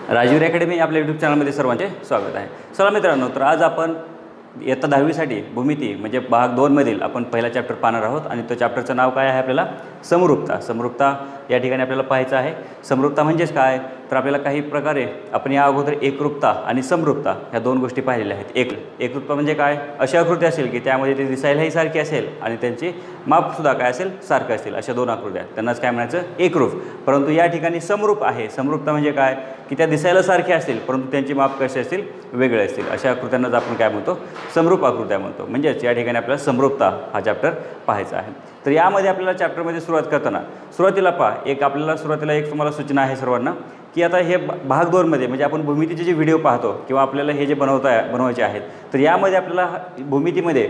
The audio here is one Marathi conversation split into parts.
राजवीर अकॅडमी आपल्या यूट्यूब चॅनलमध्ये सर्वांचे स्वागत आहे। चला मित्रांनो, तर आज आपण इयत्ता 10वीसाठी भूमिती म्हणजे भाग 2 मधील आपण पहिला चॅप्टर पाहणार आहोत आणि तो चॅप्टरचं नाव काय आहे आपल्याला समरूपता। समरूपता या ठिकाणी आपल्याला पाहायचं आहे। समरूपता म्हणजेच काय, तर आपल्याला काही प्रकारे आपण या अगोदर एकरूपता आणि समरूपता ह्या दोन गोष्टी पाहिलेल्या आहेत। एकरूपता म्हणजे काय, अशी आकृती असेल की त्यामध्ये ते दिसायलाही सारखी असेल आणि त्यांची मापसुद्धा काय असेल सारखं असेल, अशा दोन आकृत्या त्यांनाच काय म्हणायचं एकरूप। परंतु या ठिकाणी समरूप आहे। समरूपता म्हणजे काय की त्या दिसायला सारख्या असतील परंतु त्यांची माप कशी असतील वेगळे असतील, अशा आकृत्यांनाच आपण काय म्हणतो समरूप आकृत्या म्हणतो। म्हणजेच या ठिकाणी आपल्याला समरूपता हा चॅप्टर पाहायचा आहे। तर यामध्ये आपल्याला चॅप्टरमध्ये सुरुवात करताना सुरुवातीला आपल्याला सुरुवातीला एक तुम्हाला सूचना आहे सर्वांना की आता हे भाग 2 मध्ये म्हणजे आपण भूमितीचे जे व्हिडिओ पाहतो किंवा आपल्याला हे जे बनवायचे आहेत, तर यामध्ये आपल्याला भूमितीमध्ये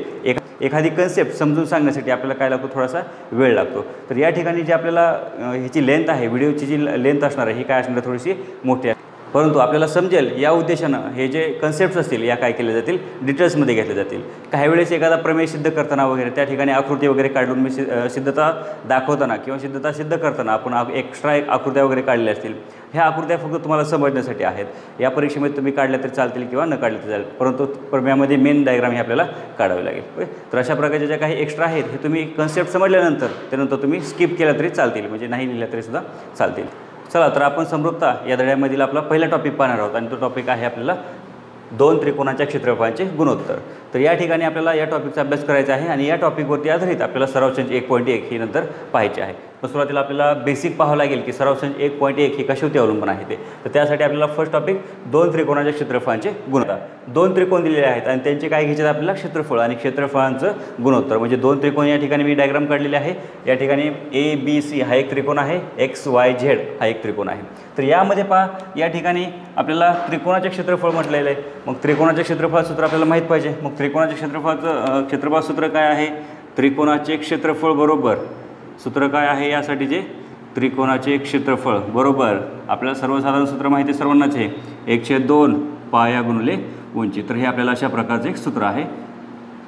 एखादी कन्सेप्ट समजून सांगण्यासाठी आपल्याला काय लागतो, थोडासा वेळ लागतो। तर या ठिकाणी जे आपल्याला ह्याची लेंथ आहे, व्हिडिओची जी लेंथ असणार आहे ही काय असणार थोडीशी मोठी आहे, परंतु आपल्याला समजेल या उद्देशानं हे जे कन्सेप्ट्स असतील या काय केले जातील डिटेल्समध्ये घेतले जातील। काही वेळेस एखादा प्रमेय सिद्ध करताना वगैरे त्या ठिकाणी आकृती वगैरे काढून मी सिद्धता दाखवताना किंवा सिद्धता सिद्ध करताना आपण एक्स्ट्रा आकृत्या वगैरे काढल्या असतील, ह्या आकृत्या फक्त तुम्हाला समजण्यासाठी आहेत। या परीक्षेमध्ये तुम्ही काढल्या तरी चालतील किंवा न काढल्या तरी चालेल, परंतु प्रमेयामध्ये मेन डायग्राम हे आपल्याला काढावी लागेल। तर अशा प्रकारच्या ज्या काही एक्स्ट्रा आहेत हे तुम्ही कन्सेप्ट समजल्यानंतर त्यानंतर तुम्ही स्किप केला तरी चालतील, म्हणजे नाही लिहिल्या तरीसुद्धा चालतील। चला, तर आपण समरूपता या धड्यामधील आपला पहिला टॉपिक पाहणार आहोत आणि तो टॉपिक आहे आपल्याला दोन त्रिकोणाच्या क्षेत्रफळांचे गुणोत्तर। तर या ठिकाणी आपल्याला या टॉपिकचा अभ्यास करायचा आहे आणि या टॉपिकवरती आधारित आपल्याला सराव संच 1.1 ही नंतर पाहायचे आहे। तर सुरुवातीला आपल्याला बेसिक पाहावं लागेल की सराव संच 1.1 ही कशावरती अवलंबून आहे ते। तर त्यासाठी आपल्याला फर्स्ट टॉपिक दोन त्रिकोणाच्या क्षेत्रफळांचे गुणोत्तर। दोन त्रिकोण दिलेले आहेत आणि त्यांचे काय घ्यायचे आपल्याला क्षेत्रफळ आणि क्षेत्रफळांचं गुणोत्तर। म्हणजे दोन त्रिकोण या ठिकाणी मी डायग्राम काढलेले आहे। या ठिकाणी ABC हा एक त्रिकोण आहे, XYZ हा एक त्रिकोण आहे। तर यामध्ये पहा या ठिकाणी आपल्याला त्रिकोणाचे क्षेत्रफळ म्हटलेलं आहे। मग त्रिकोणाचे क्षेत्रफळ सूत्र आपल्याला माहीत पाहिजे। मग त्रिकोणाचे क्षेत्रफळ सूत्र काय आहे, त्रिकोणाचे क्षेत्रफळ बरोबर सूत्र काय आहे यासाठीचे त्रिकोणाचे क्षेत्रफळ बरोबर आपल्याला सर्वसाधारण सूत्र माहिती आहे सर्वांनाच आहे, 1/2 पाया गुणिले उंची। तर हे आपल्याला अशा प्रकारचे एक सूत्र आहे,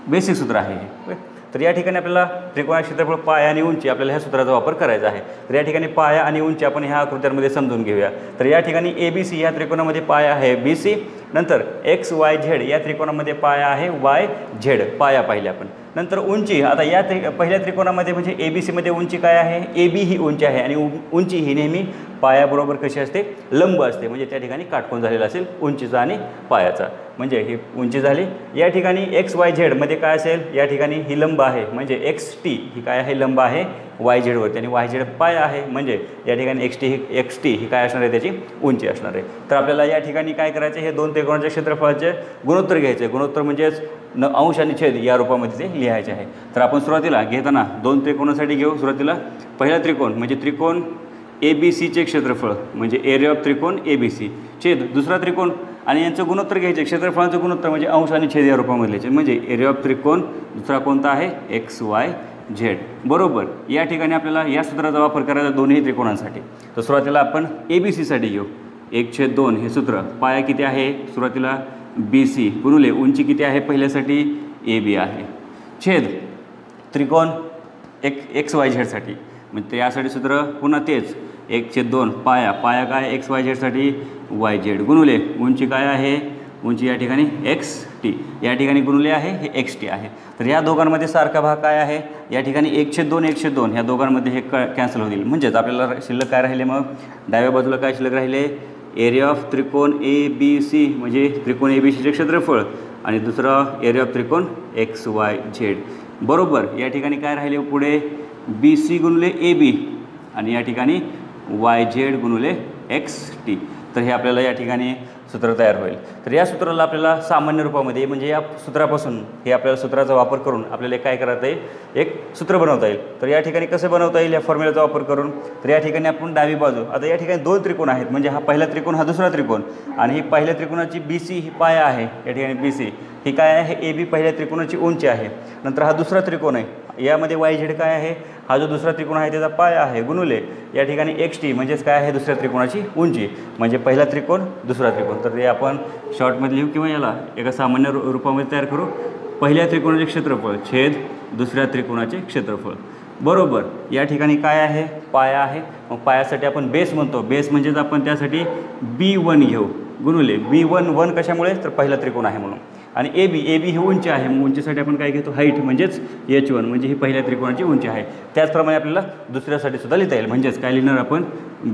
बेसिक सूत्र आहे हे। तर या ठिकाणी आपल्याला त्रिकोणाचे क्षेत्रफळ पाया आणि उंची आपल्याला ह्या सूत्राचा वापर करायचा आहे। तर या ठिकाणी पाया आणि उंची आपण ह्या आकृत्यांमध्ये समजून घेऊया। तर या ठिकाणी ABC या त्रिकोणामध्ये पाया आहे BC, नंतर XYZ या त्रिकोणामध्ये पाया आहे YZ, पाया पाहिले आपण। नंतर उंची, आता या पहिल्या त्रिकोणामध्ये म्हणजे ABCमध्ये उंची काय आहे, AB ही उंची आहे आणि उंची ही नेहमी पायाबरोबर कशी असते, लंब असते। म्हणजे त्या ठिकाणी काटकोन झालेला असेल उंचीचा आणि पायाचा, म्हणजे ही उंची झाली। या ठिकाणी XYZ मध्ये काय असेल, या ठिकाणी ही लंब आहे म्हणजे XT ही काय आहे, लंब आहे YZ वरती आणि YZ पाया आहे, म्हणजे या ठिकाणी XT ही काय असणार आहे, त्याची उंची असणार आहे। तर आपल्याला या ठिकाणी काय करायचे, हे दोन त्रिकोणाच्या क्षेत्रफळाचे गुणोत्तर घ्यायचे। गुणोत्तर म्हणजेच अंश आणि छेद या रूपामध्ये ते लिहायचे आहे। तर आपण सुरुवातीला घेताना दोन त्रिकोणासाठी घेऊ। सुरुवातीला पहिला त्रिकोण म्हणजे त्रिकोण ABCचे क्षेत्रफळ म्हणजे एरिया ऑफ त्रिकोण ABC छेद दुसरा त्रिकोण आणि यांचं गुणोत्तर घ्यायचे। क्षेत्रफळाचं गुणोत्तर म्हणजे अंश आणि छेद या रूपामध्ये लिहायचे, म्हणजे एरिया ऑफ त्रिकोण दुसरा कोणता आहे XYZ बरोबर। या ठिकाणी आपल्याला या सूत्राचा वापर करायचा दोन्ही त्रिकोणांसाठी। तर सुरुवातीला आपण ABCसाठी घेऊ, 1/2 हे सूत्र, पाया किती आहे सुरुवातीला BC गुणिले उंची किती आहे पहिल्यासाठी AB आहे, छेद त्रिकोण XYZ साठी म्हणजे यासाठी सूत्र पुन्हा तेच 1/2 पाया काय XYZ YZ गुणुले उंची काय आहे, उंची या ठिकाणी XT या ठिकाणी गुणुले आहे हे XT आहे। तर या दोघांमध्ये सारखा भाग काय आहे, या ठिकाणी 1/2 ह्या दोघांमध्ये हे कॅन्सल होईल। म्हणजेच आपल्याला शिल्लक काय राहिले, मग डाव्या बाजूला काय शिल्लक राहिले, एरिया ऑफ त्रिकोण ABC म्हणजे त्रिकोण ABCचे क्षेत्रफळ आणि दुसरा एरिया ऑफ त्रिकोण XYZ बरोबर। या ठिकाणी काय राहिले पुढे BC गुणुले AB आणि या ठिकाणी YZ गुणुले XT। तर हे आपल्याला या ठिकाणी सूत्र तयार होईल। तर या सूत्राला आपल्याला सामान्य रूपामध्ये म्हणजे या सूत्रापासून हे आपल्याला सूत्राचा वापर करून आपल्याला काय करता येईल, एक सूत्र बनवता येईल। तर या ठिकाणी कसं बनवता येईल या फॉर्म्युलाचा वापर करून, तर या ठिकाणी आपण डावी बाजू, आता या ठिकाणी दोन त्रिकोण आहेत म्हणजे हा पहिला त्रिकोण हा दुसरा त्रिकोण आणि ही पहिल्या त्रिकोणाची BC ही पाया आहे, या ठिकाणी BC ही काय आहे, AB पहिल्या त्रिकोणाची उंची आहे। नंतर हा दुसरा त्रिकोण आहे, यामध्ये YZ काय आहे, हा जो दुसरा त्रिकोण आहे त्याचा पाया आहे गुणुले या ठिकाणी XT म्हणजेच काय आहे दुसऱ्या त्रिकोणाची उंची, म्हणजे पहिला त्रिकोण दुसरा त्रिकोण। तर हे आपण शॉर्टमध्ये लिहू किंवा याला एका सामान्य रूपामध्ये तयार करू। पहिल्या त्रिकोणाचे क्षेत्रफळ छेद दुसऱ्या त्रिकोणाचे क्षेत्रफळ बरोबर, या ठिकाणी काय आहे, पाया आहे. मग पायासाठी आपण बेस म्हणतो. बेस म्हणजेच आपण त्यासाठी B1 घेऊ गुणुले B1 कशामुळे, तर पहिला त्रिकोण आहे म्हणून. आणि ए बी ही उंची आहे. मग उंचीसाठी आपण काय घेतो, हाईट म्हणजेच H1 म्हणजे ही पहिल्या त्रिकोणाची उंची आहे. त्याचप्रमाणे आपल्याला दुसऱ्यासाठी सुद्धा लिहिता येईल. म्हणजेच काय लिहिणार आपण,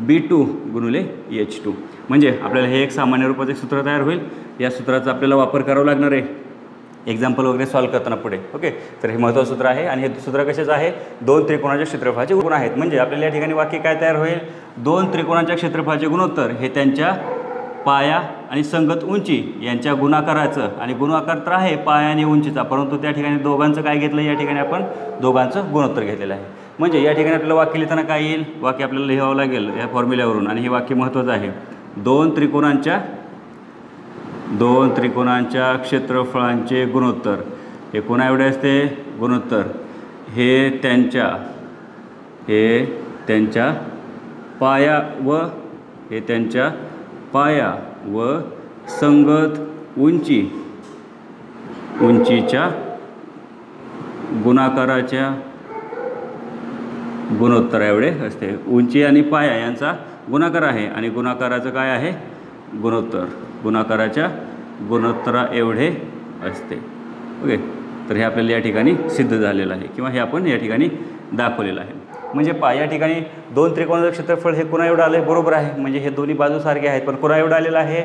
B2 गुणुले H2. म्हणजे आपल्याला हे एक सामान्य रूपाचं एक सूत्र तयार होईल. या सूत्राचा आपल्याला वापर करावा लागणार आहे एक्झाम्पल वगैरे सॉल्व करताना पुढे. ओके, तर हे महत्त्वाचं सूत्र आहे. आणि हे सूत्र कशाचं आहे, दोन त्रिकोणाच्या क्षेत्रफळाचे गुण आहेत. म्हणजे आपल्याला या ठिकाणी वाक्य काय तयार होईल, दोन त्रिकोणाच्या क्षेत्रफळाचे गुणोत्तर हे त्यांच्या पाया आणि संगत उंची यांच्या गुणाकाराचं, आणि गुणाकार तर आहे पाया आणि उंचीचा, परंतु त्या ठिकाणी दोघांचं काय घेतलं, या ठिकाणी आपण दोघांचं गुणोत्तर घेतलेलं आहे. म्हणजे या ठिकाणी आपल्याला वाक्य लिहिताना काय येईल, वाक्य आपल्याला लिहावं लागेल या फॉर्म्युल्यावरून. आणि हे वाक्य महत्त्वाचं आहे, दोन त्रिकोणांच्या क्षेत्रफळांचे गुणोत्तर हे कोणा एवढे असते, गुणोत्तर हे त्यांच्या पाया व संगत उंचीच्या गुणाकाराच्या गुणोत्तर एवढे असते. उंची आणि पाया यांचा गुणाकार आहे आणि गुणाकाराचं काय आहे, गुणोत्तर, गुणाकाराच्या गुणोत्तरा एवढे असते. ओके, तर हे आपल्याला या ठिकाणी सिद्ध झालेलं आहे किंवा हे आपण या ठिकाणी दाखवलेलं आहे. म्हणजे या ठिकाणी दोन त्रिकोणाचं क्षेत्रफळ हे कोणा एवढं आलं आहे, बरोबर आहे. म्हणजे हे दोन्ही बाजू सारखे आहेत, पण कोणा एवढं आलेलं आहे,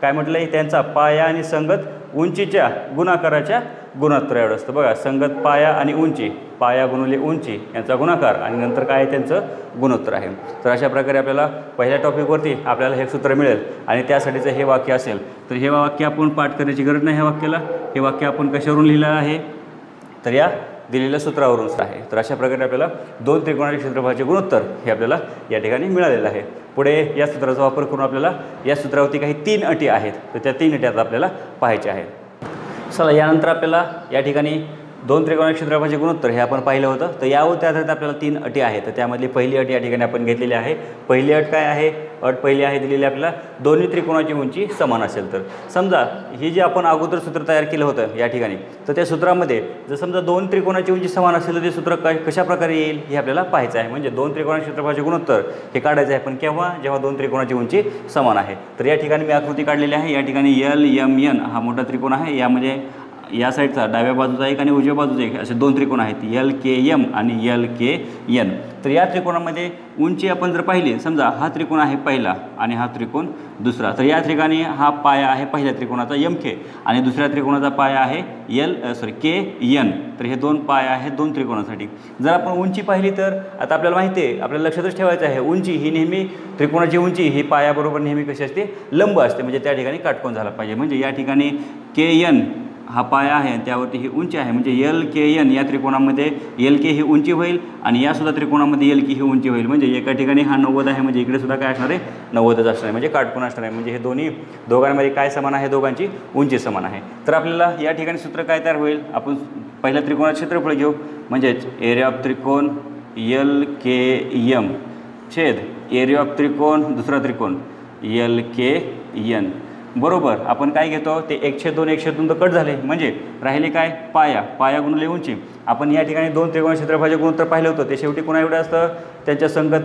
काय म्हटलं आहे, त्यांचा पाया आणि संगत उंचीच्या गुणाकाराच्या गुणोत्तर एवढं असतं. बघा, संगत पाया आणि उंची, पाया गुणुले उंची यांचा गुणाकार आणि नंतर काय आहे त्यांचं गुणोत्तर आहे. तर अशा प्रकारे आपल्याला पहिल्या टॉपिकवरती आपल्याला हे सूत्र मिळेल आणि त्यासाठीचं हे वाक्य असेल. तर हे वाक्य आपण पाठ करण्याची गरज नाही. ह्या वाक्याला हे वाक्य आपण कशावरून लिहिलं आहे, तर या दिलेल्या सूत्रावरून आहे. तर अशा प्रकारे आपल्याला दोन त्रिकोणाच्या क्षेत्रफळाचे गुणोत्तर हे आपल्याला या ठिकाणी मिळालेलं आहे. पुढे या सूत्राचा वापर करून आपल्याला या सूत्रावरती काही 3 अटी आहेत, तर त्या 3 अटी आता आपल्याला पाहायच्या आहेत. चला, यानंतर आपल्याला या ठिकाणी दोन त्रिकोणाच्या क्षेत्रफळाचे गुणोत्तर हे आपण पाहिलं होतं. तर यावर त्या आधारित आपल्याला 3 अटी आहेत. तर त्यामधली पहिली अट या ठिकाणी आपण घेतलेली आहे. पहिली अट काय आहे, अट पहिली आहे दिलेली आपल्याला, दोन्ही त्रिकोणाची उंची समान असेल तर. समजा ही जे आपण अगोदर सूत्र तयार केलं होतं या ठिकाणी, तर त्या सूत्रामध्ये जर समजा दोन त्रिकोणाची उंची समान असेल तर ते सूत्र कशा प्रकारे येईल हे आपल्याला पाहायचं आहे. म्हणजे दोन त्रिकोणाच्या क्षेत्रफळाचे गुणोत्तर हे काढायचं आहे, पण केव्हा, जेव्हा दोन त्रिकोणाची उंची समान आहे. तर या ठिकाणी मी आकृती काढलेली आहे. या ठिकाणी LMN हा मोठा त्रिकोण आहे. यामध्ये या साईडचा डाव्या बाजूचा एक आणि उजव्या बाजूचा एक असे दोन त्रिकोण आहेत, LKM आणि LKN. तर या त्रिकोणामध्ये उंची आपण जर पाहिली, समजा हा त्रिकोण आहे पहिला आणि हा त्रिकोण दुसरा, तर या ठिकाणी हा पाया आहे पहिल्या त्रिकोणाचा MK आणि दुसऱ्या त्रिकोणाचा पाया आहे KN. तर हे दोन पाया आहेत दोन त्रिकोणासाठी. जर आपण उंची पाहिली तर आता आपल्याला माहिती आहे, आपल्याला लक्षातच ठेवायचं आहे, उंची ही नेहमी त्रिकोणाची उंची ही पायाबरोबर नेहमी कशी असते, लंब असते. म्हणजे त्या ठिकाणी काटकोन झाला पाहिजे. म्हणजे या ठिकाणी KN हा पाया आहे त्यावरती ही उंची आहे. म्हणजे LKN या त्रिकोणामध्ये LK ही उंची होईल आणि यासुद्धा त्रिकोणामध्ये LK ही उंची होईल. म्हणजे एका ठिकाणी हा 90 आहे, म्हणजे इकडे सुद्धा काय असणार आहे, 90च असणार आहे, म्हणजे काटकोन असणार आहे. म्हणजे हे दोघांमध्ये काय समान आहे, दोघांची उंची समान आहे. तर आपल्याला या ठिकाणी सूत्र काय तयार होईल, आपण पहिल्या त्रिकोणाचं क्षेत्रफळ घेऊ. म्हणजेच एरिया ऑफ त्रिकोण LKM छेद एरिया ऑफ त्रिकोण दुसरा त्रिकोण LKN. बरोबर, आपण काय घेतो ते 1/2 1/2 तर कट झाले. म्हणजे राहिले काय, पाया गुणिले उंची. आपण या ठिकाणी दोन त्रिकोण क्षेत्रफळाचे गुणोत्तर पाहिलं होतं, ते शेवटी कोणा एवढं असतं, त्यांच्या संगत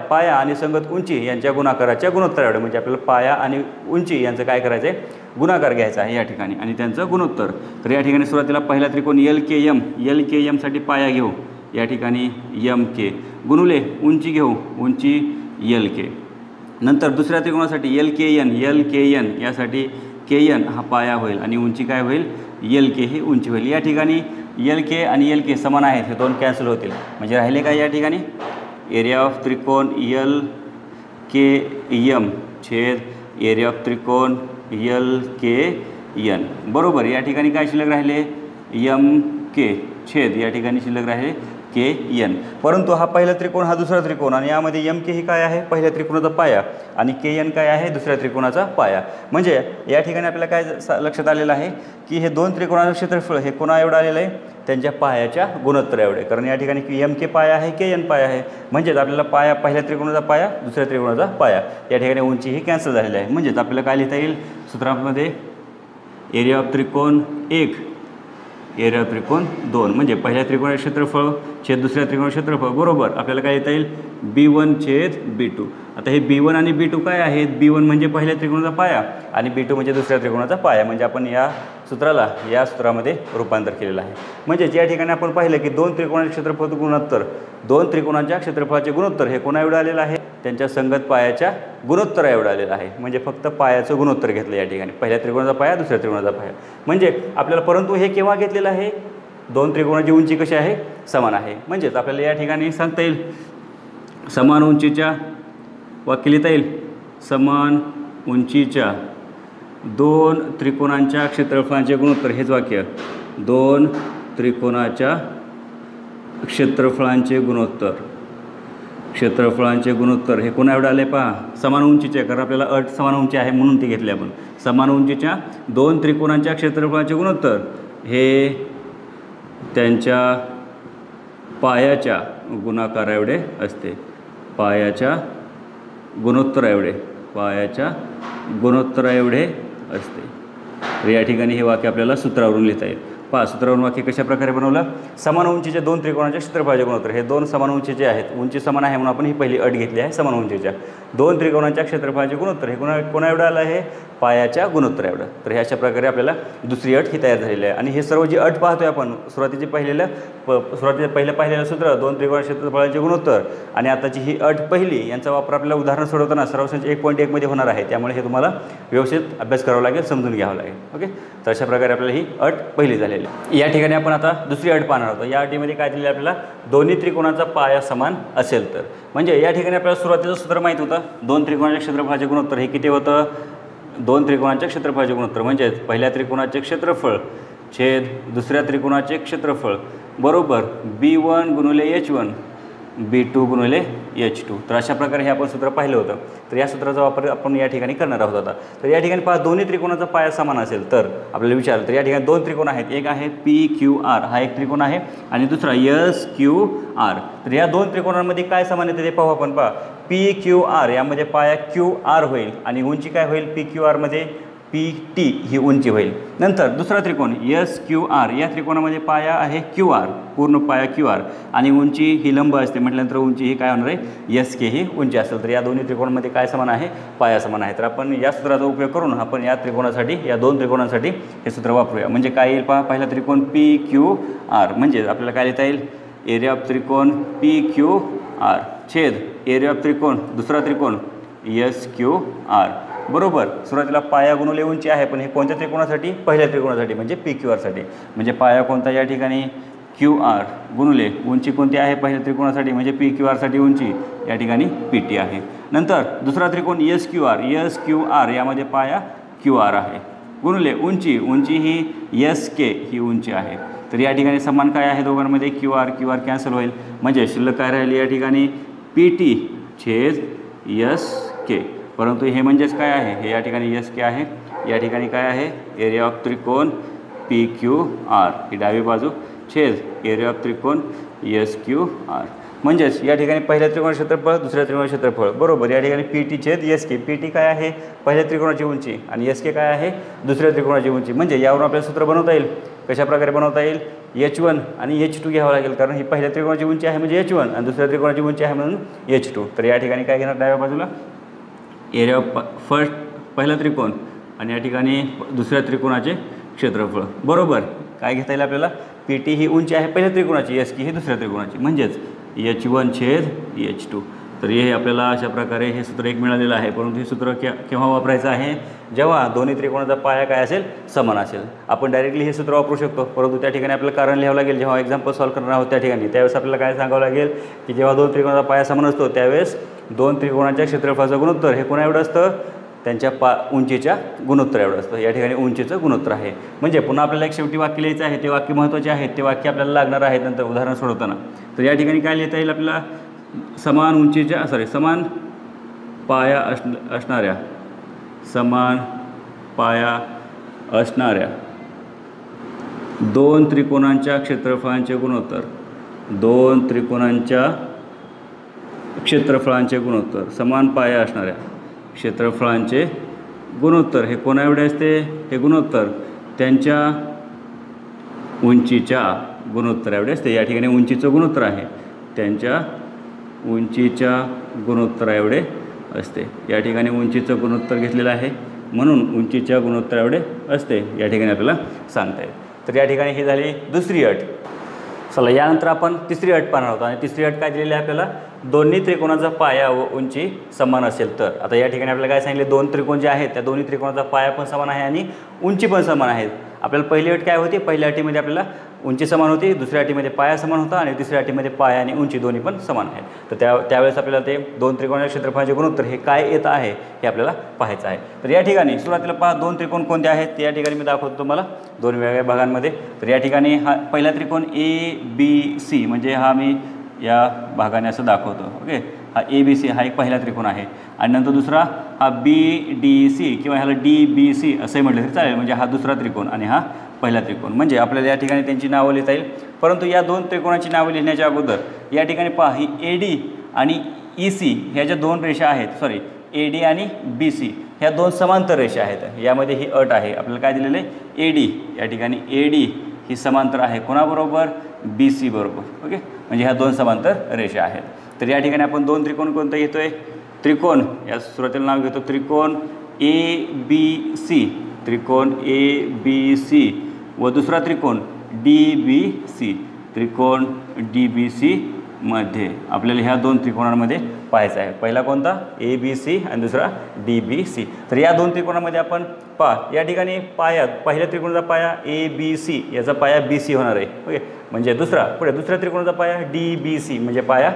पाया आणि संगत उंची यांच्या गुणाकाराच्या गुणोत्तर एवढं. म्हणजे आपल्याला पाया आणि उंची यांचं काय करायचं आहे, गुणाकार घ्यायचा आहे या ठिकाणी आणि त्यांचं गुणोत्तर. तर या ठिकाणी सुरुवातीला पहिला त्रिकोण LKM साठी पाया घेऊ, या ठिकाणी MK गुणुले उंची घेऊ, उंची LK. नंतर दुसऱ्या त्रिकोणासाठी LKN यासाठी KN हा पाया होईल आणि उंची काय होईल, LK ही उंची होईल. या ठिकाणी LK आणि LK समान आहेत, हे दोन कॅन्सल होतील. म्हणजे राहिले काय या ठिकाणी, एरिया ऑफ त्रिकोण LKM छेद एरिया ऑफ त्रिकोण LKN. बरोबर, या ठिकाणी काय शिल्लक राहिले, MK छेद या ठिकाणी शिल्लक राहिले KN. परंतु हा पहिला त्रिकोण हा दुसरा त्रिकोण आणि यामध्ये MK ही काय आहे, पहिल्या त्रिकोणाचा पाया आणि KN काय आहे, दुसऱ्या त्रिकोणाचा पाया. म्हणजे या ठिकाणी आपल्याला काय लक्षात आलेलं आहे की हे दोन त्रिकोणाचं क्षेत्रफळ हे कोणा एवढं आलेलं आहे, त्यांच्या पायाच्या गुणोत्तर एवढे. कारण या ठिकाणी MK पाया आहे, KN पाया आहे. म्हणजेच आपल्याला पाया पहिल्या त्रिकोणाचा पाया दुसऱ्या त्रिकोणाचा पाया, या ठिकाणी उंची ही कॅन्सल झालेली आहे. म्हणजेच आपल्याला काय लिहिता येईल सूत्रामध्ये, एरिया ऑफ त्रिकोण 1 एरिया त्रिकोण 2 म्हणजे पहिल्या त्रिकोणाचे क्षेत्रफळ छेद दुसऱ्या त्रिकोणाचे क्षेत्रफळ बरोबर आपल्याला काय येता येईल B1 छेद B2. आता हे B1 आणि B2 काय आहेत? B1 म्हणजे पहिल्या त्रिकोणाचा पाया आणि B2 म्हणजे दुसऱ्या त्रिकोणाचा पाया. म्हणजे आपण या सूत्राला या सूत्रामध्ये रूपांतर केलेलं आहे. म्हणजे या ठिकाणी आपण पाहिलं की दोन त्रिकोणाचे क्षेत्रफळ गुणोत्तर, दोन त्रिकोणाच्या क्षेत्रफळाचे गुणोत्तर हे कोणा एवढं आलेलं आहे? त्यांच्या संगत पायाच्या गुणोत्तरा एवढं आलेलं आहे. म्हणजे फक्त पायाचं गुणोत्तर घेतलं या ठिकाणी, पहिल्या त्रिकोणाचा पाया दुसऱ्या त्रिकोणाचा पाया. म्हणजे आपल्याला परंतु हे केव्हा घेतलेलं आहे? दोन त्रिकोणाची उंची कशी आहे? समान आहे. म्हणजेच आपल्याला या ठिकाणी सांगता येईल समान उंचीच्या वाक्य लिहिता येईल समान उंचीच्या दोन त्रिकोणांच्या क्षेत्रफळांचे गुणोत्तर. हेच वाक्य दोन त्रिकोणाच्या क्षेत्रफळांचे गुणोत्तर, क्षेत्रफळांचे गुणोत्तर हे कोणा एवढं आले पहा? समान उंचीचे, कारण आपल्याला अट समान उंची आहे म्हणून ती घेतली आपण. समान उंचीच्या दोन त्रिकोणांच्या क्षेत्रफळांचे गुणोत्तर हे त्यांच्या पायाच्या गुणाकारा एवढे असते. पायाच्या गुणोत्तरा एवढे, पायाच्या गुणोत्तरा एवढे असते. तर या ठिकाणी हे वाक्य आपल्याला सूत्रावरून लिहिता येईल. पहा सूत्रावरून वाक्य कशा प्रकारे बनवलं? समान उंचीच्या दोन त्रिकोणाच्या क्षेत्रफळाचे गुणोत्तर हे दोन समान उंचीचे आहेत. उंची समान आहे म्हणून आपण ही पहिली अट घेतली आहे. समान उंचीच्या दोन त्रिकोणाच्या क्षेत्रफळाचे गुणोत्तर हे कोणा एवढं आलं आहे? पायाच्या गुणोत्तर एवढं. तर हे अशा प्रकारे आपल्याला दुसरी अट ही तयार झालेली आहे. आणि हे सर्व जी अट पाहतोय आपण सुरुवातीचे पहिलं पाहिलेलं सूत्र दोन त्रिकोण क्षेत्रफळाचे गुणोत्तर आणि आताची ही अट पहिली यांचा वापर आपल्याला उदाहरण सोडवताना सर्वसांच 1.1 मध्ये होणार आहे. त्यामुळे हे तुम्हाला व्यवस्थित अभ्यास करावा लागेल, समजून घ्यावं लागेल. ओके, तर अशा प्रकारे आपल्याला ही अट पहिली झालेली. या ठिकाणी आपण आता दुसरी अट पाहणार आहोत. या अटीमध्ये काय दिलेलं आपल्याला? दोन्ही त्रिकोणाचा पाया समान असेल तर. म्हणजे या ठिकाणी आपल्याला सुरुवातीचं सूत्र माहीत होतं दोन त्रिकोणाच्या क्षेत्रफळाचे गुणोत्तर हे किती होतं? दोन त्रिकोणाच्या क्षेत्रफळाचे गुणोत्तर म्हणजे पहिल्या त्रिकोणाचे क्षेत्रफळ छेद दुसऱ्या त्रिकोणाचे क्षेत्रफळ बरोबर B1 गुणिले H1 B2 गुणिले H2. तर अशा प्रकारे हे आपण सूत्र पाहिलं होतं. तर या सूत्राचा वापर आपण या ठिकाणी करणार आहोत आता. तर या ठिकाणी पहा दोन्ही त्रिकोणाचा पाया समान असेल तर आपल्याला विचारलं. तर या ठिकाणी दोन त्रिकोण आहेत. एक आहे PQR हा एक त्रिकोण आहे आणि दुसरा SQR. तर या दोन त्रिकोणांमध्ये काय समान येते ते पाहू आपण. पहा PQR यामध्ये पाया QR होईल आणि उंची काय होईल? PQR मध्ये PT ही उंची होईल. नंतर दुसरा त्रिकोण SQR या त्रिकोणामध्ये पाया आहे QR, पूर्ण पाया QR आणि उंची ही लंब असते म्हटल्यानंतर उंची ही काय होणार आहे? SK ही उंची असेल. तर या दोन्ही त्रिकोणांमध्ये काय समान आहे? पाया समान आहे. तर आपण या सूत्राचा उपयोग करून आपण या त्रिकोणासाठी या दोन त्रिकोणांसाठी हे सूत्र वापरूया. म्हणजे काय येईल पहा? पहिला त्रिकोण PQR म्हणजे आपल्याला काय लिहिता येईल? एरिया ऑफ त्रिकोण PQR छेद एरिया ऑफ त्रिकोण दुसरा त्रिकोण SQR बरोबर. सुरुवातीला पाया गुणिले उंची आहे पण हे कोणत्या त्रिकोणासाठी? पहिल्या त्रिकोणासाठी म्हणजे PQR साठी. म्हणजे पाया कोणता या ठिकाणी? QR गुणिले उंची कोणती आहे? पहिल्या त्रिकोणासाठी म्हणजे PQR साठी उंची या ठिकाणी PT आहे. नंतर दुसरा त्रिकोण SQR यामध्ये पाया QR आहे गुणिले उंची ही SK ही उंची आहे. तर या ठिकाणी समान काय आहे दोघांमध्ये? QR कॅन्सल होईल म्हणजे शिल्लक काय राहिली या ठिकाणी? PT छेद SK. परंतु हे म्हणजेच काय आहे? हे या ठिकाणी SK आहे. या ठिकाणी काय आहे? एरिया ऑफ त्रिकोण PQR ही डावी बाजू छेद एरिया ऑफ त्रिकोण SQR. म्हणजेच या ठिकाणी पहिल्या त्रिकोण क्षेत्रफळ दुसऱ्या त्रिकोण क्षेत्रफळ बरोबर. या ठिकाणी PT छेद SK. PT काय आहे? पहिल्या त्रिकोणाची उंची आणि SK काय आहे? दुसऱ्या त्रिकोणाची उंची. म्हणजे यावरून आपल्याला सूत्र बनवता येईल. कशा प्रकारे बनवता येईल? H1 आणि H2 घ्यावं लागेल कारण ही पहिल्या त्रिकोणाची उंची आहे म्हणजे H1 आणि दुसऱ्या त्रिकोणाची उंची आहे म्हणून H2. तर या ठिकाणी काय घेणार? डाव्या बाजूला एरिया ऑफ पहिला त्रिकोण आणि या ठिकाणी दुसऱ्या त्रिकोणाचे क्षेत्रफळ बरोबर. काय घेता येईल आपल्याला? PT ही उंची आहे पहिल्या त्रिकोणाची, SK ही दुसऱ्या त्रिकोणाची म्हणजेच H1 छेद H2. तर हे आपल्याला अशा प्रकारे हे सूत्र एक मिळालेलं आहे. परंतु हे सूत्र केव्हा वापरायचं आहे? जेव्हा दोन्ही त्रिकोणाचा पाया काय असेल? समान असेल. आपण डायरेक्टली हे सूत्र वापरू शकतो परंतु त्या ठिकाणी आपल्याला कारण लिहावं लागेल. जेव्हा एक्झाम्पल सॉल्व्ह करणार आहोत त्या ठिकाणी त्यावेळेस आपल्याला काय सांगावं लागेल की जेव्हा दोन त्रिकोणाचा पाया समान असतो त्यावेळेस दोन त्रिकोणाच्या क्षेत्रफळाचं गुणोत्तर हे कोणा एवढं असतं? त्यांच्या उंचीच्या गुणोत्तर एवढं असतं. या ठिकाणी उंचीचं गुणोत्तर आहे. म्हणजे पुन्हा आपल्याला एक शेवटी वाक्य लिहायचं आहे. ते वाक्य महत्त्वाचे आहेत. ते वाक्य आपल्याला लागणार आहेत नंतर उदाहरण सोडवताना. तर या ठिकाणी काय लिहिता येईल आपल्याला? समान पाया असणाऱ्या दोन त्रिकोणांच्या क्षेत्रफळांचे गुणोत्तर, दोन त्रिकोणांच्या क्षेत्रफळांचे गुणोत्तर, समान पाया असणाऱ्या क्षेत्रफळांचे गुणोत्तर हे कोणा एवढे असते? हे गुणोत्तर त्यांच्या उंचीच्या गुणोत्तर एवढे असते. या ठिकाणी उंचीचं गुणोत्तर आहे, त्यांच्या उंचीच्या गुणोत्तर एवढे असते. या ठिकाणी उंचीचं गुणोत्तर घेतलेलं आहे म्हणून उंचीच्या गुणोत्तर एवढे असते या ठिकाणी आपल्याला सांगता येईल. तर या ठिकाणी ही झाली दुसरी अट. चला यानंतर आपण तिसरी अट पाहणार आहोत आणि तिसरी अट काय दिलेली आहे आपल्याला, दोन्ही त्रिकोणाचा पाया व उंची समान असेल तर. आता या ठिकाणी आपल्याला काय सांगितले, दोन त्रिकोण जे आहेत त्या दोन्ही त्रिकोणाचा पाया पण समान आहे आणि उंची पण समान आहे. आपल्याला पहिली अट काय होती, पहिल्या अटीमध्ये आपल्याला उंची समान होती, दुसऱ्या अटीमध्ये पाया समान होता आणि तिसऱ्या अटीमध्ये पाया आणि उंची दोन्ही पण समान आहेत. तर त्यावेळेस आपल्याला ते दोन त्रिकोणाच्या क्षेत्रफळाचे गुणोत्तर हे काय येत आहे हे आपल्याला पाहायचं आहे. तर या ठिकाणी सुरुवातीला पहा, दोन त्रिकोण कोणते आहेत ते या ठिकाणी मी दाखवतो तुम्हाला दोन वेगवेगळ्या भागांमध्ये. तर या ठिकाणी हा पहिला त्रिकोण ABC म्हणजे हा मी या भागाने असं दाखवतो. ओके, हा ABC हा एक पहिला त्रिकोण आहे आणि नंतर दुसरा हा BDC किंवा ह्याला DBC असंही म्हटलं तरी चालेल, म्हणजे हा दुसरा त्रिकोण आणि हा पहिला त्रिकोण. म्हणजे आपल्याला या ठिकाणी त्यांची नावं लिहिता येईल. परंतु या दोन त्रिकोणाची नावं लिहिण्याच्या अगोदर या ठिकाणी पहा, ही AD आणि EC ह्या ज्या दोन रेषा आहेत, सॉरी AD आणि BC ह्या दोन समांतर रेषा आहेत. यामध्ये ही अट आहे, आपल्याला काय दिलेलं आहे, AD या ठिकाणी AD ही समांतर आहे कोणाबरोबर, BC बरोबर. ओके, म्हणजे ह्या दोन समांतर रेषा आहेत. तर या ठिकाणी आपण दोन त्रिकोण कोणतं घेतोय, त्रिकोण या सुरुवातीला नाव घेतो त्रिकोण ABC, त्रिकोण ABC व दुसरा त्रिकोण DBC, त्रिकोण DBC मध्ये आपल्याला ह्या दोन त्रिकोणांमध्ये पाहायचं आहे. पहिला कोणता, ABC आणि दुसरा DBC. तर या दोन त्रिकोणामध्ये आपण पहा, या ठिकाणी पाया पहिल्या त्रिकोणाचा पाया ABC, याचा पाया BC होणार आहे. ओके, म्हणजे दुसऱ्या त्रिकोणाचा पाया DBC म्हणजे पाया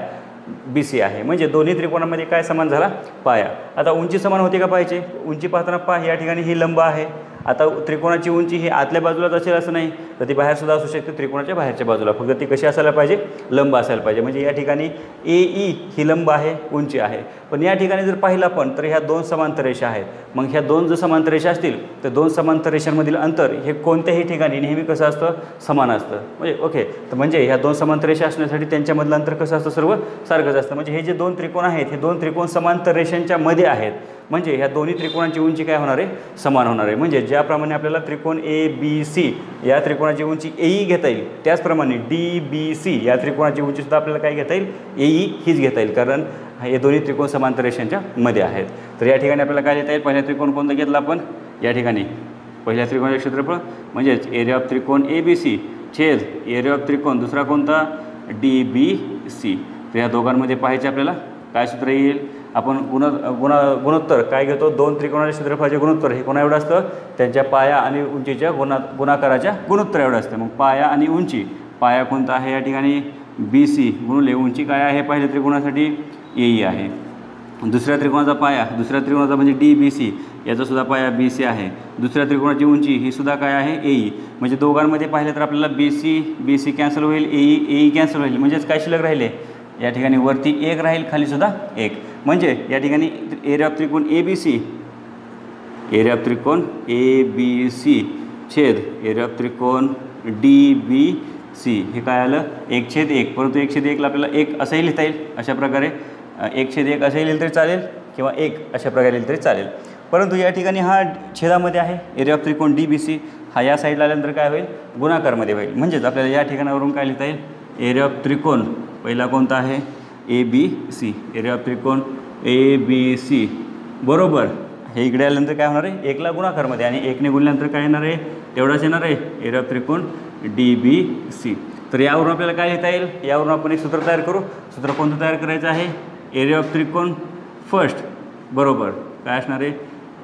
BC आहे. म्हणजे दोन्ही त्रिकोणामध्ये काय समान झाला, पाया. आता उंची समान होते का पाहिजे, उंची पाहताना पहा या ठिकाणी ही लंब आहे. आता त्रिकोणाची उंची ही आतल्या बाजूलाच असेल असं नाही, तर ती बाहेरसुद्धा असू शकते त्रिकोणाच्या बाहेरच्या बाजूला, फक्त ती कशी असायला पाहिजे, लंब असायला पाहिजे. म्हणजे या ठिकाणी AE ही लंब आहे, उंची आहे. पण या ठिकाणी जर पाहिलं आपण तर ह्या दोन समांतर रेषा आहेत. मग ह्या दोन जर समांतर रेषा असतील तर दोन समांतर रेषांमधील अंतर हे कोणत्याही ठिकाणी नेहमी कसं असतं, समान असतं. म्हणजे ओके, तर म्हणजे ह्या दोन समांतर रेषा असण्यासाठी त्यांच्यामधलं अंतर कसं असतं, सर्व सारखंच असतं. म्हणजे हे जे दोन त्रिकोण आहेत हे दोन त्रिकोण समांतर रेषांच्या मध्ये आहेत. म्हणजे ह्या दोन्ही त्रिकोणांची उंची काय होणार आहे, समान होणार आहे. म्हणजे ज्याप्रमाणे आपल्याला त्रिकोण ABC या त्रिकोणाची उंची AE घेता येईल, त्याचप्रमाणे DBC या त्रिकोणाची उंचीसुद्धा आपल्याला काय घेता येईल, AE हीच घेता येईल, कारण हे दोन्ही त्रिकोण समांतर रेषांच्या मध्ये आहेत. तर या ठिकाणी आपल्याला काय लिहिता येईल, पहिला त्रिकोण कोणता घेतला आपण, या ठिकाणी पहिल्या त्रिकोणाचे क्षेत्रफळ म्हणजेच एरिया ऑफ त्रिकोण ABC छेद एरिया ऑफ त्रिकोण दुसरा कोणता, DBC. तर या दोघांमध्ये पाहायचे आपल्याला काय सूत्र येईल, आपण गुणोत्तर काय घेतो, दोन त्रिकोणाच्या क्षेत्रफळाचे गुणोत्तर हे कोणा एवढं असतं, त्यांच्या पाया आणि उंचीच्या गुणाकाराच्या गुणोत्तर एवढं असतं. मग पाया आणि उंची, पाया कोणता आहे या ठिकाणी BC गुणिले उंची काय आहे पहिल्या त्रिकोणासाठी AE आहे. दुसऱ्या त्रिकोणाचा पाया, दुसऱ्या त्रिकोणाचा म्हणजे DBC, याचासुद्धा पाया BC आहे. दुसऱ्या त्रिकोणाची उंची ही सुद्धा काय आहे, AE. म्हणजे दोघांमध्ये पाहिलं तर आपल्याला BC कॅन्सल होईल, AE कॅन्सल होईल. म्हणजेच काय शिल्लक राहिले, या ठिकाणी वरती 1 राहील, खालीसुद्धा 1. म्हणजे या ठिकाणी एरिया ऑफ त्रिकोण ABC, एरिया ऑफ त्रिकोण ABC छेद एरिया ऑफ त्रिकोण DBC हे काय आलं, 1/1. परंतु 1/1ला आपल्याला 1 असंही लिहिता येईल. अशा प्रकारे 1/1 असंही लिहिलं तरी चालेल किंवा 1 अशा प्रकारे लिहिलं तरी चालेल. परंतु या ठिकाणी हा छेदामध्ये आहे, एरिया ऑफ त्रिकोण DBC हा या साईडला आल्यानंतर काय होईल, गुणाकारमध्ये होईल. म्हणजेच आपल्याला या ठिकाणावरून काय लिहिता येईल, एरिया ऑफ त्रिकोण पहिला कोणता आहे ABC, एरिया ऑफ त्रिकोण ABC बरोबर हे इकडे आल्यानंतर काय होणार आहे, 1ला गुणाकारमध्ये आणि 1ने गुणल्यानंतर काय येणार आहे, तेवढाच येणार आहे एरिया ऑफ त्रिकोण DBC. तर यावरून आपल्याला काय लिहिता येईल, यावरून आपण एक सूत्र तयार करू. सूत्र कोणतं तयार करायचं आहे, एरिया ऑफ त्रिकोण फर्स्ट बरोबर काय असणार आहे,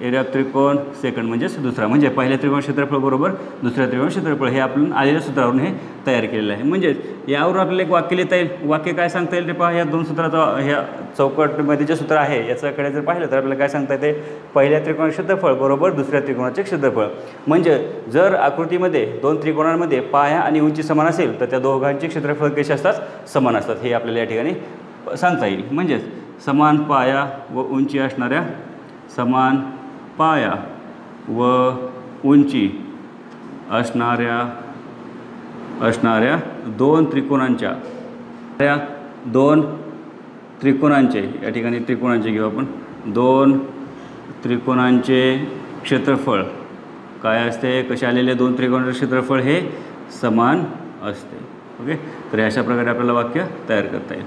एरिया ऑफ त्रिकोण सेकंड म्हणजेच दुसरा. म्हणजे पहिल्या त्रिकोण क्षेत्रफळ बरोबर दुसऱ्या त्रिकोण क्षेत्रफळ हे आपण आलेल्या सूत्रावरून हे तयार केलेलं आहे. म्हणजेच यावरून आपल्याला एक वाक्य लिहिता येईल. वाक्य काय सांगता येईल ते पहा, या दोन सूत्राचा ह्या चौकटमध्ये जे सूत्र आहे याच्याकडे जर पाहिलं तर आपल्याला काय सांगता येते, पहिल्या त्रिकोणाचे क्षेत्रफळ बरोबर दुसऱ्या त्रिकोणाचे क्षेत्रफळ. म्हणजे जर आकृतीमध्ये दोन त्रिकोणांमध्ये पाया आणि उंची समान असेल तर त्या दोघांचे क्षेत्रफळ कसे असतात, समान असतात. हे आपल्याला या ठिकाणी सांगता येईल. म्हणजेच समान पाया व उंची असणाऱ्या, समान पाया व उंची असणाऱ्या दोन त्रिकोणांचे या ठिकाणी त्रिकोणांचे घेऊ आपण, दोन त्रिकोणांचे क्षेत्रफळ काय असते, कसे आलेले दोन त्रिकोणाचे क्षेत्रफळ हे समान असते. ओके, तर अशा प्रकारे आपल्याला वाक्य तयार करता येईल.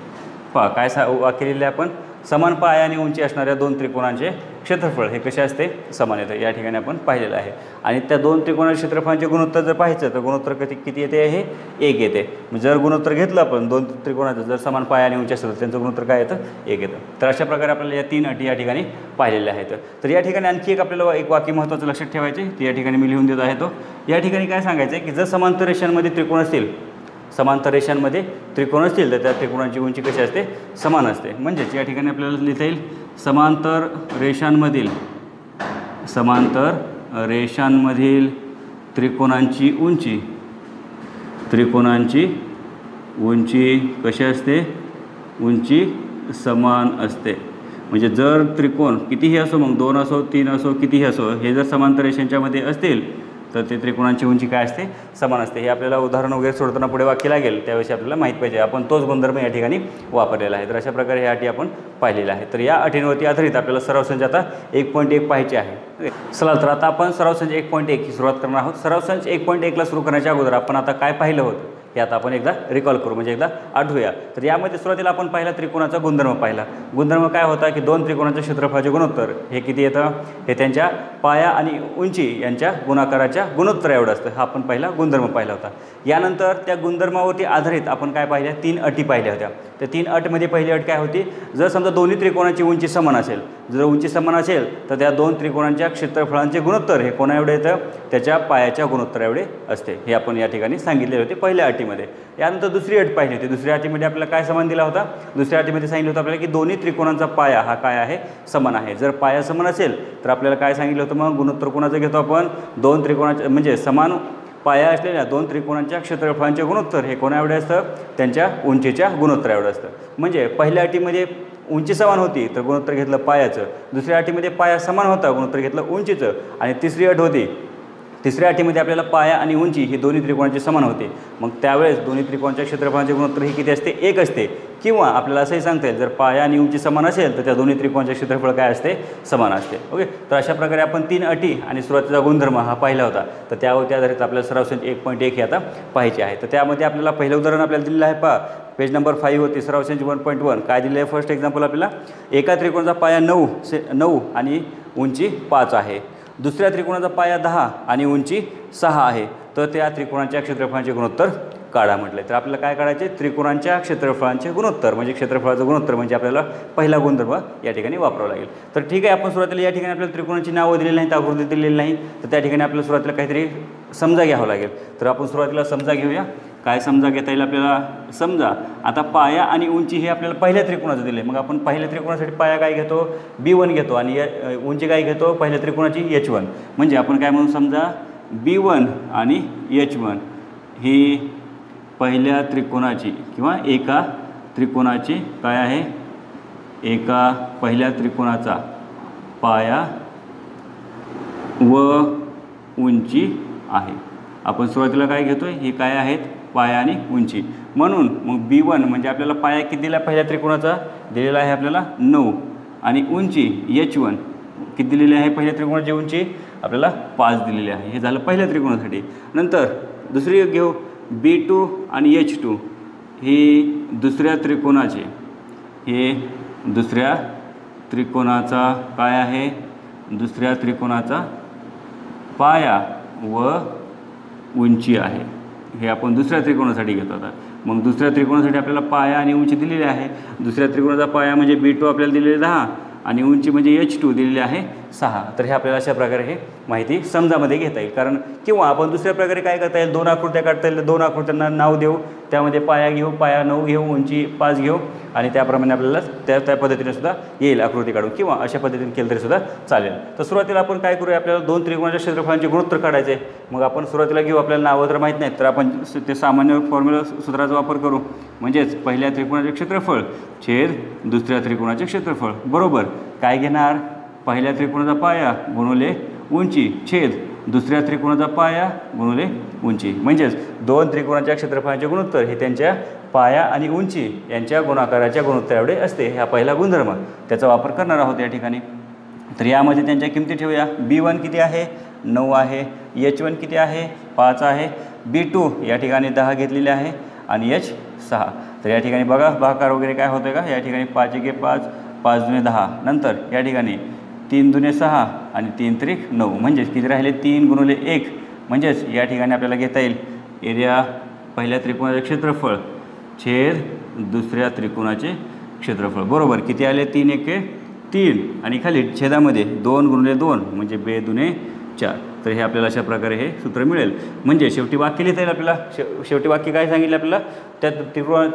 पहा काय वाक्य लिहिले आपण, समान पाया आणि उंची असणाऱ्या दोन त्रिकोणांचे क्षेत्रफळ हे कसे असते, समान येते. या ठिकाणी आपण पाहिलेलं आहे. आणि त्या दोन त्रिकोणाच्या क्षेत्रफळांचे गुणोत्तर जर पाहायचं तर गुणोत्तर किती येते, हे 1 येते. जर गुणोत्तर घेतलं आपण दोन त्रिकोणाचं, जर समान पाया आणि उंची असेल तर त्यांचं गुणोत्तर काय येतं, 1 येतं. तर अशा प्रकारे आपल्याला या 3 अटी या ठिकाणी पाहिलेल्या आहेत. तर या ठिकाणी आणखी एक आपल्याला एक वाक्य महत्त्वाचं लक्षात ठेवायचे, ते या ठिकाणी मी लिहून देत आहे. तो या ठिकाणी काय सांगायचं आहे की जर समांतर रेषांमध्ये त्रिकोण असतील, समांतर रेषांमध्ये त्रिकोण असतील तर त्या त्रिकोणाची उंची कशी असते, समान असते. म्हणजेच या ठिकाणी आपल्याला लिहिता येईल समांतर रेषांमधील त्रिकोणांची उंची कशी असते, उंची समान असते. म्हणजे जर त्रिकोण कितीही असो, मग 2 असो 3 असो कितीही असो, हे जर समांतर रेषांच्यामध्ये असतील तर ते त्रिकोणांची उंची काय असते, समान असते. हे आपल्याला उदाहरण वगैरे सोडताना पुढे वाक्य लागेल त्यावेळी आपल्याला माहीत पाहिजे. आपण तोच गुणधर्म या ठिकाणी वापरलेला आहे. तर अशा प्रकारे ह्या अटी आपण पाहिलेल्या आहे. तर या अटींवरती आधारित आपल्याला सराव संच आता 1.1 पाहायचे आहे. चला तर आता आपण सराव संच 1.1 ही सुरुवात करणार आहोत. सराव संच 1.1ला सुरू करण्याच्या अगोदर आपण आता काय पाहिलं होतं हे आता आपण एकदा रिकॉल करू, म्हणजे एकदा आठवूया. तर यामध्ये सुरुवातीला आपण पहिला त्रिकोणाचा गुणधर्म पाहिला. गुणधर्म काय होता की दोन त्रिकोणाच्या क्षेत्रफळाचे गुणोत्तर हे किती येतं, हे त्यांच्या पाया आणि उंची यांच्या गुणाकाराच्या गुणोत्तर एवढं असतं. हा आपण पहिला गुणधर्म पाहिला होता. यानंतर त्या गुणधर्मावरती आधारित आपण काय पाहिल्या, 3 अटी पाहिल्या होत्या. त्या 3 अटमध्ये पहिली अट काय होती, जर समजा दोन्ही त्रिकोणाची उंची समान असेल, जर उंची समान असेल तर त्या दोन त्रिकोणांच्या क्षेत्रफळांचे गुणोत्तर हे कोणा एवढे येतं, त्याच्या पायाच्या गुणोत्तर एवढे असते. हे आपण या ठिकाणी सांगितले होते पहिल्या अटीमध्ये. यानंतर दुसरी अट पाहिली होती. दुसऱ्या अटीमध्ये आपल्याला काय समान दिला होता, दुसऱ्या अटीमध्ये सांगितलं होतं आपल्याला की दोन्ही त्रिकोणांचा पाया हा काय आहे, समान आहे. जर पाया समान असेल तर आपल्याला काय सांगितलं होतं, मग गुणोत्तर कोणाचं घेतो आपण, दोन त्रिकोणाचे म्हणजे समान पाया असलेल्या दोन त्रिकोणांच्या क्षेत्रफळांचे गुणोत्तर हे कोणा एवढे असतं, त्यांच्या उंचीच्या गुणोत्तर एवढं असतं. म्हणजे पहिल्या अटीमध्ये उंची समान होती तर गुणोत्तर घेतलं पायाचं, दुसऱ्या अटीमध्ये पाया समान होता गुणोत्तर घेतलं उंचीचं, आणि तिसरी अट होती, तिसऱ्या अटीमध्ये आपल्याला पाया आणि उंची ही दोन्ही त्रिकोणाचे समान होते. मग त्यावेळेस दोन्ही त्रिकोणाच्या क्षेत्रफळाचे गुणोत्तर ही किती असते, 1 असते. किंवा आपल्याला असंही सांगता येईल जर पाया आणि उंची समान असेल तर त्या दोन्ही त्रिकोणाचे क्षेत्रफळ काय असते, समान असते. ओके, तर अशा प्रकारे आपण 3 अटी आणि सुरुवातीचा गुणधर्म हा पाहिला होता. तर त्यावरती आधारित आपल्याला सराव संच 1.1 हे आता पाहायचे आहे. तर त्यामध्ये आपल्याला पहिलं उदाहरण आपल्याला दिलेलं आहे. पहा पेज नंबर 5 होती सराव संच 1.1. काय दिलं आहे, फर्स्ट एक्झाम्पल आपल्याला एका त्रिकोणाचा पाया 9 आणि उंची 5 आहे. दुसऱ्या त्रिकोणाचा पाया 10 आणि उंची 6 आहे. तर त्या त्रिकोणाच्या क्षेत्रफळांचे गुणोत्तर काढा म्हटले. तर आपल्याला काय काढायचे, त्रिकोणांच्या क्षेत्रफळांचे गुणोत्तर म्हणजे क्षेत्रफळाचं गुणोत्तर म्हणजे आपल्याला पहिला गुणधर्म या ठिकाणी वापरावा लागेल. तर ठीक आहे, आपण सुरुवातीला या ठिकाणी आपल्याला त्रिकोणाची नावं दिलेली नाहीत, आकृती दिलेली नाही, तर त्या ठिकाणी आपल्याला सुरुवातीला काहीतरी समजा घ्यावा लागेल. तर आपण सुरुवातीला समजा घेऊया. काय समजा घेता येईल आपल्याला, समजा आता पाया आणि उंची हे आपल्याला पहिल्या त्रिकोणाचं दिले. मग आपण पहिल्या त्रिकोणासाठी पाया काय घेतो, B1 घेतो, आणि उंची काय घेतो पहिल्या त्रिकोणाची H1. म्हणजे आपण काय म्हणून समजा B1 आणि H1 ही पहिल्या त्रिकोणाची किंवा एका त्रिकोणाची काय आहे, एका पहिल्या त्रिकोणाचा पाया व उंची आहे. आपण सुरुवातीला काय घेतोय, हे काय आहेत, पाया आणि उंची. म्हणून मग B1 म्हणजे आपल्याला पाया किती दिला पहिल्या त्रिकोणाचा, दिलेला आहे आपल्याला 9, आणि उंची H1 किती दिलेली आहे पहिल्या त्रिकोणाची उंची आपल्याला 5 दिलेली आहे. हे झालं पहिल्या त्रिकोणासाठी. नंतर दुसरी घेऊ B2 आणि H2 ही दुसऱ्या त्रिकोणाचे, हे दुसऱ्या त्रिकोणाचा काय आहे, दुसऱ्या त्रिकोणाचा पाया व उंची आहे. हे आपण दुसऱ्या त्रिकोणासाठी घेतो. आता मग दुसऱ्या त्रिकोणासाठी आपल्याला पाया आणि उंची दिलेली आहे. दुसऱ्या त्रिकोणाचा पाया म्हणजे B2 आपल्याला दिलेली 10 आणि उंची म्हणजे H2 दिलेली आहे 6. तर हे आपल्याला अशा प्रकारे हे माहिती समजामध्ये घेता येईल. कारण किंवा आपण दुसऱ्या प्रकारे काय करता येईल, 2 आकृत्या काढता येईल. 2 आकृत्यांना नाव देऊ, त्यामध्ये पाया घेऊ, पाया 9 घेऊ, उंची 5 घेऊ, आणि त्याप्रमाणे आपल्याला त्या पद्धतीने सुद्धा येईल आकृती काढून, किंवा अशा पद्धतीने केलं तरी सुद्धा चालेल. तर सुरुवातीला आपण काय करूया, आपल्याला 2 त्रिकोणाच्या क्षेत्रफळांचे गुणोत्तर काढायचे. मग आपण सुरुवातीला घेऊ, आपल्याला नावं तर माहीत नाहीत तर आपण ते सामान्य फॉर्म्युला सूत्राचा वापर करू. म्हणजेच पहिल्या त्रिकोणाचे क्षेत्रफळ छेद दुसऱ्या त्रिकोणाचे क्षेत्रफळ बरोबर काय घेणार, पहिल्या त्रिकोणाचा पाया गुणिले उंची छेद दुसऱ्या त्रिकोणाचा पाया गुणिले उंची. म्हणजेच 2 त्रिकोणाच्या क्षेत्रफळांचे गुणोत्तर हे त्यांच्या पाया आणि उंची यांच्या गुणाकाराच्या गुणोत्तर एवढे असते. हा पहिला गुणधर्म त्याचा वापर करणार आहोत या ठिकाणी. तर यामध्ये त्यांच्या किमती ठेवूया. B1 किती आहे, 9 आहे. H1 किती आहे, 5 आहे. B2 या ठिकाणी 10 घेतलेले आहे आणि H 6. तर या ठिकाणी बघा भागाकार वगैरे काय होतं का, या ठिकाणी 5 एके 5, 5 दुने 10, नंतर या ठिकाणी 3 दुने 6 आणि 3 त्रिक 9, म्हणजेच किती राहिले 3 गुणिले 1, म्हणजेच या ठिकाणी आपल्याला घेता येईल एरिया पहिल्या त्रिकोणाचे क्षेत्रफळ छेद दुसऱ्या त्रिकोणाचे क्षेत्रफळ बरोबर किती आले 3 एके 3 आणि खाली छेदामध्ये 2 गुणिले 2 म्हणजे 2 दुने 4. तर हे आपल्याला अशा प्रकारे हे सूत्र मिळेल. म्हणजे शेवटी वाक्य लिहिता येईल आपल्याला. शेवटी वाक्य काय सांगितलं आपल्याला, त्या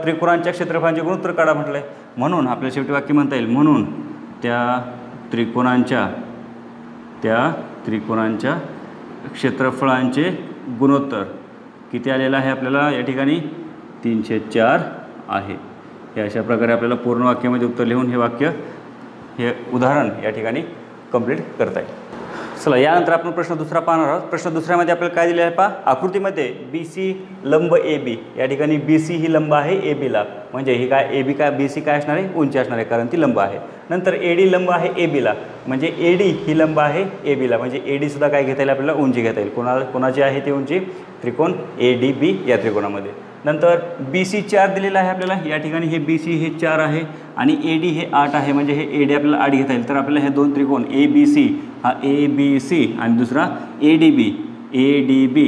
त्रिकोणांच्या क्षेत्रफळांचे गुणोत्तर काढा म्हटलं आहे. म्हणून आपल्याला शेवटी वाक्य म्हणता येईल म्हणून त्या त्रिकोणांच्या क्षेत्रफळांचे गुणोत्तर किती आलेलं आहे आपल्याला या ठिकाणी 304 आहे. हे अशा प्रकारे आपल्याला पूर्ण वाक्यामध्ये उत्तर लिहून हे उदाहरण या ठिकाणी कंप्लीट करता येईल. चला यानंतर आपण प्रश्न दुसरा पाहणार आहोत. प्रश्न दुसऱ्यामध्ये आपल्याला काय दिले आहे पहा, आकृतीमध्ये BC लंब AB, या ठिकाणी BC ही लंब आहे ABला, म्हणजे ही काय AB काय BC काय असणार आहे, उंची असणार आहे कारण ती लंब आहे. नंतर AD लंब आहे ABला, म्हणजे AD ही लंब आहे ABला, म्हणजे AD सुद्धा काय घेता येईल आपल्याला उंची घेता येईल. कोणाची आहे ती उंची, त्रिकोण ADB या त्रिकोणामध्ये. नंतर BC 4 दिलेला आहे आपल्याला, या ठिकाणी हे BC हे 4 आहे आणि AD हे 8 आहे, म्हणजे हे AD आपल्याला 8 घेता येईल. तर आपल्याला हे दोन त्रिकोण ABC हा ABC आणि दुसरा ADB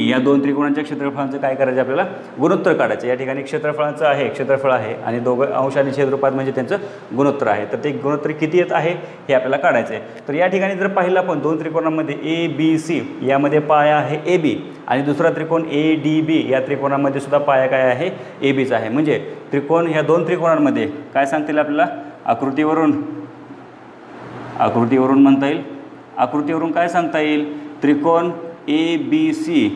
या दोन त्रिकोणांच्या क्षेत्रफळांचं काय करायचं आपल्याला गुणोत्तर काढायचं. या ठिकाणी क्षेत्रफळ आहे आणि दोघं अंश आणि छेद रूपात म्हणजे त्यांचं गुणोत्तर आहे. तर ते गुणोत्तर किती येत आहे हे आपल्याला काढायचं आहे. तर या ठिकाणी जर पाहिलं आपण दोन त्रिकोणांमध्ये ABC यामध्ये पाया आहे AB आणि दुसरा त्रिकोण ADB या त्रिकोणामध्ये सुद्धा पाया काय आहे ABचा आहे. म्हणजे त्रिकोण ह्या दोन त्रिकोणांमध्ये काय सांगतील आपल्याला आकृतीवरून म्हणता येईल. आकृतीवरून काय सांगता येईल, त्रिकोण ABC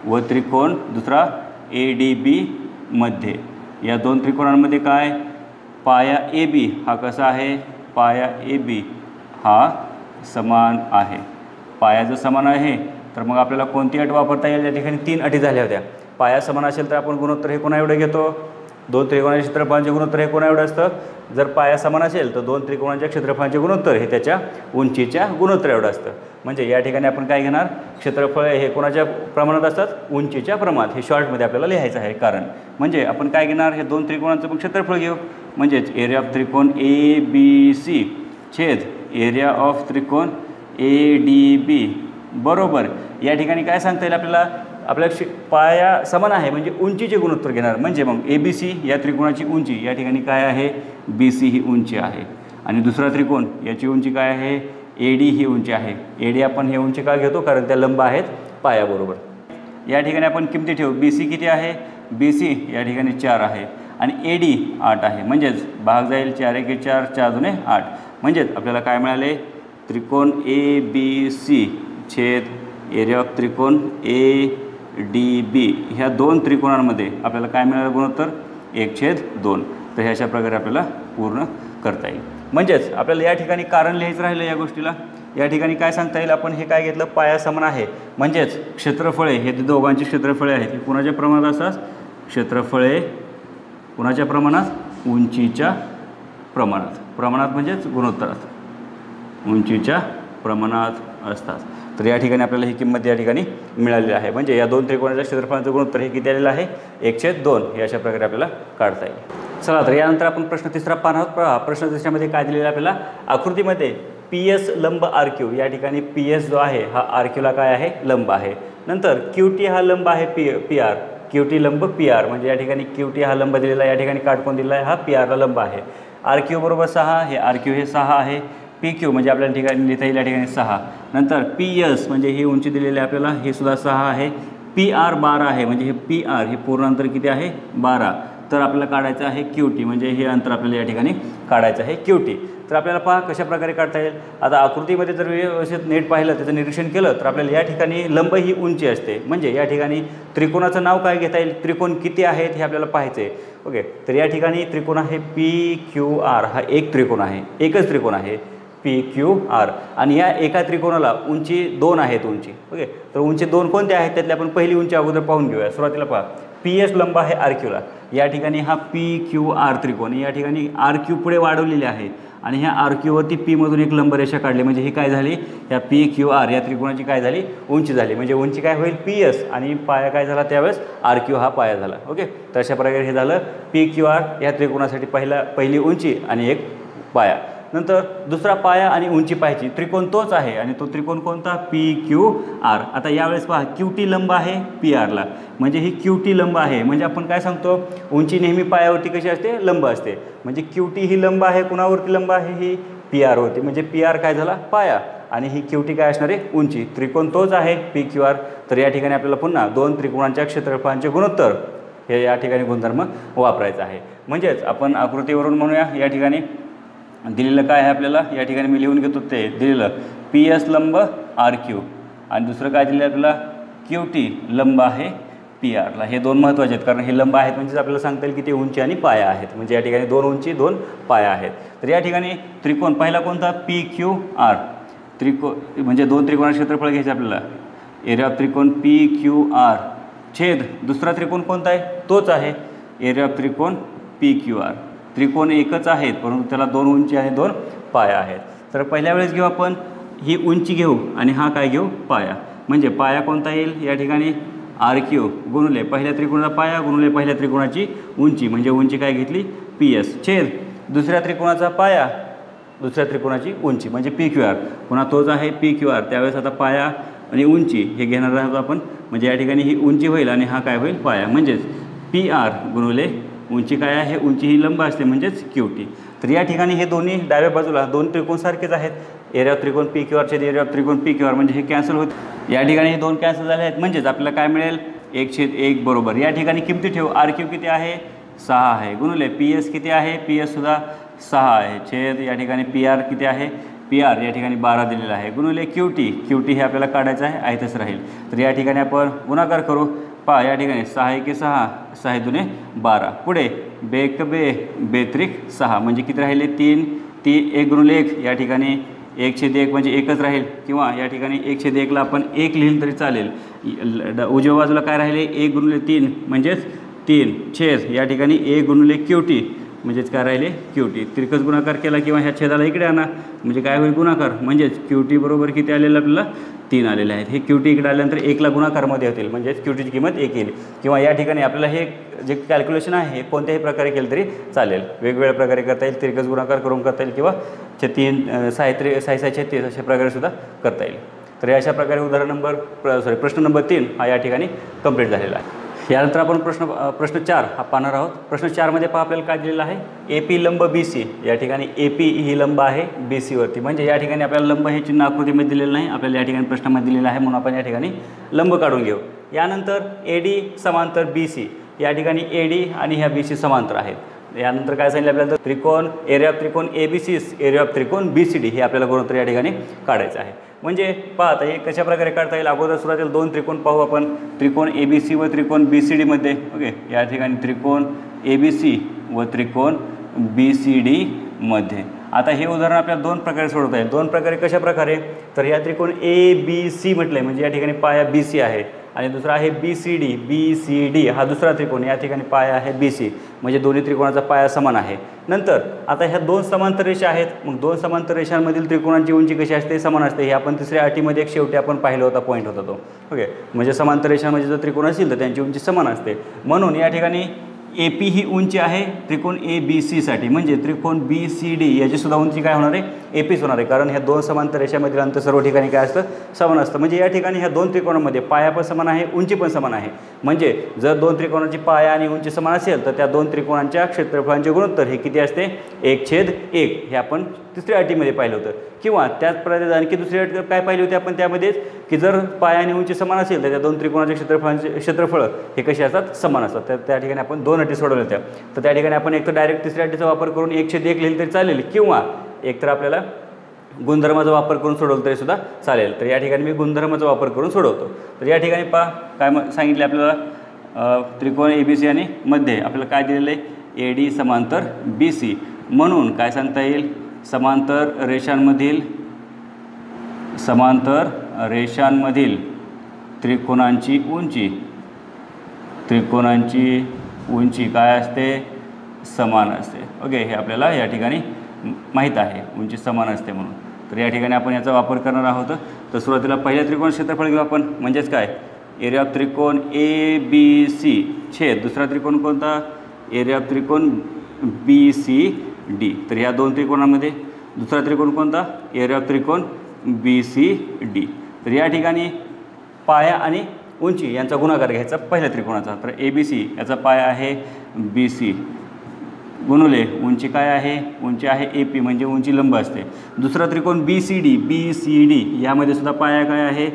व त्रिकोण दुसरा ADB मध्ये या दोन त्रिकोणांमध्ये काय पाया AB हा कसा आहे, पाया AB हा समान आहे. पाया जर समान आहे तर मग आपल्याला कोणती अट वापरता येईल. या ठिकाणी 3 अटी झाल्या होत्या. पाया समान असेल तर आपण गुणोत्तर हे कोणा एवढे घेतो, दोन त्रिकोणाच्या क्षेत्रफळांचे गुणोत्तर हे कोणा एवढं असतं. जर पाया समान असेल तर दोन त्रिकोणांच्या क्षेत्रफळांचे गुणोत्तर हे त्याच्या उंचीच्या गुणोत्तर एवढं असतं. म्हणजे या ठिकाणी आपण काय घेणार, क्षेत्रफळ हे कोणाच्या प्रमाणात असतात, उंचीच्या प्रमाणात. हे शॉर्टमध्ये आपल्याला लिहायचं आहे कारण म्हणजे आपण काय घेणार, हे दोन त्रिकोणांचं पण क्षेत्रफळ घेऊ. म्हणजेच एरिया ऑफ त्रिकोण ABC छेद एरिया ऑफ त्रिकोण ADB बरोबर या ठिकाणी काय सांगता येईल आपल्या पाया समान आहे म्हणजे उंचीचे गुणोत्तर घेणार. म्हणजे मग ABC या त्रिकोणाची उंची या ठिकाणी काय आहे, BC ही उंची आहे आणि दुसरा त्रिकोण याची उंची काय आहे, AD ही उंची आहे. AD आपण हे उंची का घेतो, कारण त्या लंब आहेत पायाबरोबर. या ठिकाणी आपण किमती ठेवू. BC किती आहे, BC या ठिकाणी 4 आहे आणि AD 8 आहे. म्हणजेच भाग जाईल 4 एके 4, 4 दुने 8. म्हणजेच आपल्याला काय मिळाले, त्रिकोण ABC छेद एरिया ऑफ त्रिकोण ADB ह्या दोन त्रिकोणांमध्ये आपल्याला काय मिळालं गुणोत्तर 1/2. तर हे अशा प्रकारे आपल्याला पूर्ण करता येईल. म्हणजेच आपल्याला या ठिकाणी कारण लिहायचं राहिलं या गोष्टीला. या ठिकाणी काय सांगता येईल, आपण हे काय घेतलं, पाया समान आहे म्हणजेच क्षेत्रफळे हे दोघांची क्षेत्रफळे आहेत ही कुणाच्या प्रमाणात असतात, क्षेत्रफळे कुणाच्या प्रमाणात, उंचीच्या प्रमाणात म्हणजेच गुणोत्तरात उंचीच्या प्रमाणात असतात. तर या ठिकाणी आपल्याला ही किंमत या ठिकाणी मिळालेली आहे. म्हणजे या दोन त्रिकोणाच्या क्षेत्रफळांचं गुणोत्तर हे किती आलेलं आहे 1/2. हे अशा प्रकारे आपल्याला काढता येईल. चला तर यानंतर आपण प्रश्न तिसरा पाहणार आहोत. प्रश्न तिसऱ्यामध्ये काय दिलेलं आपल्याला, आकृतीमध्ये PS लंब RQ या ठिकाणी PS जो आहे हा RQला काय आहे लंब आहे. नंतर QT हा लंब आहे PR, QT लंब PR म्हणजे या ठिकाणी QT हा लंब दिलेला आहे, या ठिकाणी काटकोन दिलेला आहे, हा PRला लंब आहे. RQ बरोबर 6, हे RQ हे 6 आहे. PQ म्हणजे आपल्याला ठिकाणी लिहिता येईल या ठिकाणी 6. नंतर PS म्हणजे ही उंची दिलेली आहे आपल्याला, हे सुद्धा 6 आहे. PR 12 आहे म्हणजे हे PR हे पूर्ण अंतर किती आहे 12. तर आपल्याला काढायचं आहे QT म्हणजे हे अंतर आपल्याला या ठिकाणी काढायचं आहे QT. तर आपल्याला पहा कशा प्रकारे काढता येईल. आता आकृतीमध्ये जर व्यवस्थित नीट पाहिलं, त्याचं निरीक्षण केलं तर आपल्याला या ठिकाणी लंब ही उंची असते. म्हणजे या ठिकाणी त्रिकोणाचं नाव काय घेता येईल, त्रिकोण किती आहेत हे आपल्याला पाहायचं आहे. ओके, तर या ठिकाणी त्रिकोण आहे PQR हा एक त्रिकोण आहे, एकच त्रिकोण आहे PQR आणि या एका त्रिकोणाला उंची 2 आहेत उंची. ओके, तर उंची 2 कोणत्या आहेत त्यातली आपण पहिली उंची अगोदर पाहून घेऊया. सुरुवातीला पहा PS लंब आहे RQला, या ठिकाणी हा PQR त्रिकोण या ठिकाणी RQ पुढे वाढवलेले आहे आणि ह्या आर क्यूवरती पीमधून एक लंबरेषा काढली म्हणजे ही काय झाली, या पी क्यू आर या त्रिकोणाची काय झाली, उंची झाली. म्हणजे उंची काय होईल पी एस आणि पाया काय झाला त्यावेळेस आर क्यू हा पाया झाला. ओके, तर अशा प्रकारे हे झालं पी क्यू आर या त्रिकोणासाठी पहिली उंची आणि एक पाया. नंतर दुसरा पाया आणि उंची पाहायची. त्रिकोण तोच आहे आणि तो त्रिकोण कोणता, पी क्यू आर. आता यावेळेस पहा क्यू टी लंब आहे पी आरला, म्हणजे ही क्यू टी लंब आहे. म्हणजे आपण काय सांगतो, उंची नेहमी पायावरती कशी असते, लंब असते. म्हणजे क्यू टी ही लंब आहे, कुणावरती लंब आहे, ही पी आरवरती. म्हणजे पी आर काय झाला पाया आणि ही क्यू टी काय असणार आहे, उंची. त्रिकोण तोच आहे पी क्यू आर. तर या ठिकाणी आपल्याला पुन्हा दोन त्रिकोणांच्या क्षेत्रफळांचे गुणोत्तर हे या ठिकाणी गुणधर्म वापरायचा आहे. म्हणजेच आपण आकृतीवरून म्हणूया, या ठिकाणी दिलेलं काय आहे आपल्याला, या ठिकाणी मी लिहून घेतो ते दिलेलं पी एस लंब आर क्यू आणि दुसरं काय दिलं आपल्याला, क्यू टी लंब आहे पी आरला. हे दोन महत्त्वाचे आहेत कारण हे लंब आहेत म्हणजेच आपल्याला सांगता येईल की ते उंची आणि पाया आहेत. म्हणजे या ठिकाणी दोन उंची दोन पाया आहेत. तर या ठिकाणी त्रिकोण पहिला कोणता, पी क्यू आर. म्हणजे दोन त्रिकोणाचे क्षेत्रफळ घ्यायचे आपल्याला, एरिया ऑफ त्रिकोण पी क्यू आर छेद दुसरा त्रिकोण कोणता आहे, तोच आहे एरिया ऑफ त्रिकोण पी क्यू आर. त्रिकोण एकच आहेत परंतु त्याला दोन उंची आणि दोन पाया आहेत. तर पहिल्या वेळेस घेऊ आपण ही उंची घेऊ आणि हा काय घेऊ, पाया. म्हणजे पाया कोणता येईल, या ठिकाणी आर क्यू गुणुले पहिल्या त्रिकोणाचा पाया गुणुले पहिल्या त्रिकोणाची उंची. म्हणजे उंची काय घेतली, पी एस छेद दुसऱ्या त्रिकोणाचा पाया दुसऱ्या त्रिकोणाची उंची म्हणजे पी क्यू आर. पुन्हा तोच आहे पी क्यू आर. त्यावेळेस आता पाया आणि उंची हे घेणार आहोत आपण. म्हणजे या ठिकाणी ही उंची होईल आणि हा काय होईल, पाया. म्हणजेच पी आर गुणुले उंची काय आहे, उंची ही लंब असते म्हणजेच क्यू टी. तर या ठिकाणी हे दोन्ही डाव्या बाजूला दोन त्रिकोण सारखेच आहेत. एरिया ऑफ त्रिकोण पी क्यू आरचे एरिया ऑफ त्रिकोण पी क्यू आर म्हणजे हे कॅन्सल होत. या ठिकाणी हे दोन कॅन्सल झाले आहेत म्हणजेच आपल्याला काय मिळेल, 1/1 बरोबर. या ठिकाणी किमती ठेवू, आर क्यू किती आहे 6 आहे गुणुले पी एस किती आहे, पी एस सुद्धा 6 आहे छेद या ठिकाणी पी आर किती आहे, पी आर या ठिकाणी 12 दिलेला आहे गुणुले क्यू टी. क्यू टी हे आपल्याला काढायचं आहे तसं राहील. तर या ठिकाणी आपण गुणाकार करू. पहा या ठिकाणी 6 × 6 6 × 2 12. पुढे बेक बे बेत्रिक 6 म्हणजे किती राहिले 3 1 गुणुले 1 या ठिकाणी 1/1 म्हणजे एकच राहील किंवा या ठिकाणी 1/1ला आपण 1 लिहिलं तरी चालेल. उजव्या बाजूला काय राहिले 1 गुणुले 3 म्हणजेच 3 छेद या ठिकाणी 1 गुणुले क्यू टी म्हणजेच काय राहिले क्यू टी. तिरकस गुणाकार केला किंवा ह्या छेदाला इकडे आणा म्हणजे काय होईल गुणाकार. म्हणजेच क्यू टी बरोबर किती आलेलं आपल्याला 3 आलेले आहेत. हे क्यू टी इकडे आल्यानंतर 1ला गुणाकारमध्ये होतील म्हणजेच क्यू टीची किंमत 1 येईल. किंवा या ठिकाणी आपल्याला हे जे कॅल्क्युलेशन आहे हे कोणत्याही प्रकारे केलं तरी चालेल. वेगवेगळ्या प्रकारे करता येईल, तिरकस गुणाकार करून करता येईल किंवा 3 6 36 अशा प्रकारे सुद्धा करता येईल. तर अशा प्रकारे उदाहरण प्रश्न नंबर 3 हा या ठिकाणी कंप्लीट झालेला आहे. यानंतर आपण प्रश्न 4 हा पाहणार आहोत. प्रश्न 4मध्ये पहा आपल्याला काय दिलेलं आहे, ए पी लंब बी सी. या ठिकाणी ए पी ही लंब आहे बी सीवरती. म्हणजे या ठिकाणी आपल्याला लंब हे चिन्ह आकृतीमध्ये दिलेलं नाही, आपल्याला या ठिकाणी प्रश्नामध्ये दिलेलं आहे म्हणून आपण या ठिकाणी लंब काढून घेऊ. यानंतर ए डी समांतर बी सी. या ठिकाणी ए डी आणि ह्या बी सी समांतर आहेत. यानंतर काय सांगितलं आपल्याला, त्रिकोण एरिया ऑफ त्रिकोण A B C area of त्रिकोण बी सी डी हे आपल्याला गुणोत्तर या ठिकाणी काढायचं आहे. म्हणजे पहा आता हे कशा प्रकारे काढता येईल. अगोदर सुरुवातीला दोन त्रिकोण पाहू आपण, त्रिकोण ए बी सी व त्रिकोण बी सी डीमध्ये. ओके, या ठिकाणी त्रिकोण ए बी सी व त्रिकोण बी सी डीमध्ये. आता हे उदाहरण आपल्याला दोन प्रकारे सोडवता येईल. दोन प्रकारे कशा प्रकारे, तर या त्रिकोण ए बी सी म्हटलं आहे म्हणजे या ठिकाणी पाया बी सी आहे आणि दुसरा आहे B C D. B C D हा दुसरा त्रिकोण, या ठिकाणी पाया आहे बी सी म्हणजे दोन्ही त्रिकोणाचा पाया समान आहे. नंतर आता ह्या दोन समांतर रेषा आहेत. मग दोन समांतर रेषांमधील त्रिकोणांची उंची कशी असते, समान असते. हे आपण तिसऱ्या अटीमध्ये एक शेवटी आपण पाहिलं होता पॉईंट होता तो. ओके, म्हणजे समांतर रेषांमध्ये जर त्रिकोण असतील तर त्यांची उंची समान असते. म्हणून या ठिकाणी ए पी ही उंची आहे त्रिकोण ए बी सीसाठी. म्हणजे त्रिकोण बी सी डी याची सुद्धा उंची काय होणार आहे, ए पीच होणार आहे. कारण ह्या दोन समांतर रेषामधील अंतर सर्व ठिकाणी काय असतं, समान असतं. म्हणजे या ठिकाणी ह्या दोन त्रिकोणामध्ये पाया पण समान आहे, उंची पण समान आहे. म्हणजे जर दोन त्रिकोणाची पाया आणि उंची समान असेल तर त्या दोन त्रिकोणांच्या क्षेत्रफळांचे गुणोत्तर हे किती असते, 1/1. हे आपण तिसऱ्या अटीमध्ये पाहिलं होतं. किंवा त्याचप्रमाणे आणखी दुसरी अट काय पाहिली होती आपण त्यामध्येच, की जर पाया आणि उंची समान असेल तर त्या दोन त्रिकोणाच्या क्षेत्रफळ हे कसे असतात, समान असतात. तर त्या ठिकाणी आपण दोन अटी सोडवल्या होत्या. तर त्या ठिकाणी आपण एक तर डायरेक्ट तिसऱ्या अटीचा वापर करून 1/1 लिहिलं तरी चालेल किंवा एकतर आपल्याला गुणधर्माचा वापर करून सोडवलं तरी सुद्धा चालेल. तर या ठिकाणी मी गुणधर्माचा वापर करून सोडवतो. तर या ठिकाणी पहा काय सांगितले आपल्याला, त्रिकोण ए बी सी आणि मध्ये आपल्याला काय दिलेलं आहे, ए डी समांतर बी सी. म्हणून काय सांगता येईल, समांतर रेषांमधील त्रिकोणांची उंची काय असते, समान असते. ओके, हे आपल्याला या ठिकाणी माहीत आहे उंची समान असते म्हणून. तर या ठिकाणी आपण याचा वापर करणार आहोत. तर सुरुवातीला पहिल्या त्रिकोण क्षेत्रफळ घेऊ आपण, म्हणजेच काय एरिया ऑफ त्रिकोण ABC छेद दुसरा त्रिकोण कोणता, एरिया ऑफ त्रिकोण BCD. तर या दोन त्रिकोणामध्ये दुसरा त्रिकोण कोणता, एरिया ऑफ त्रिकोण BCD. तर या ठिकाणी पाया आणि उंची यांचा गुणाकार घ्यायचा पहिल्या त्रिकोणाचा. तर ABC याचा पाया आहे BC गुणुले उंची काय आहे, उंची आहे AP म्हणजे उंची लंब असते. दुसरा त्रिकोण BCD यामध्ये सुद्धा पाया काय आहे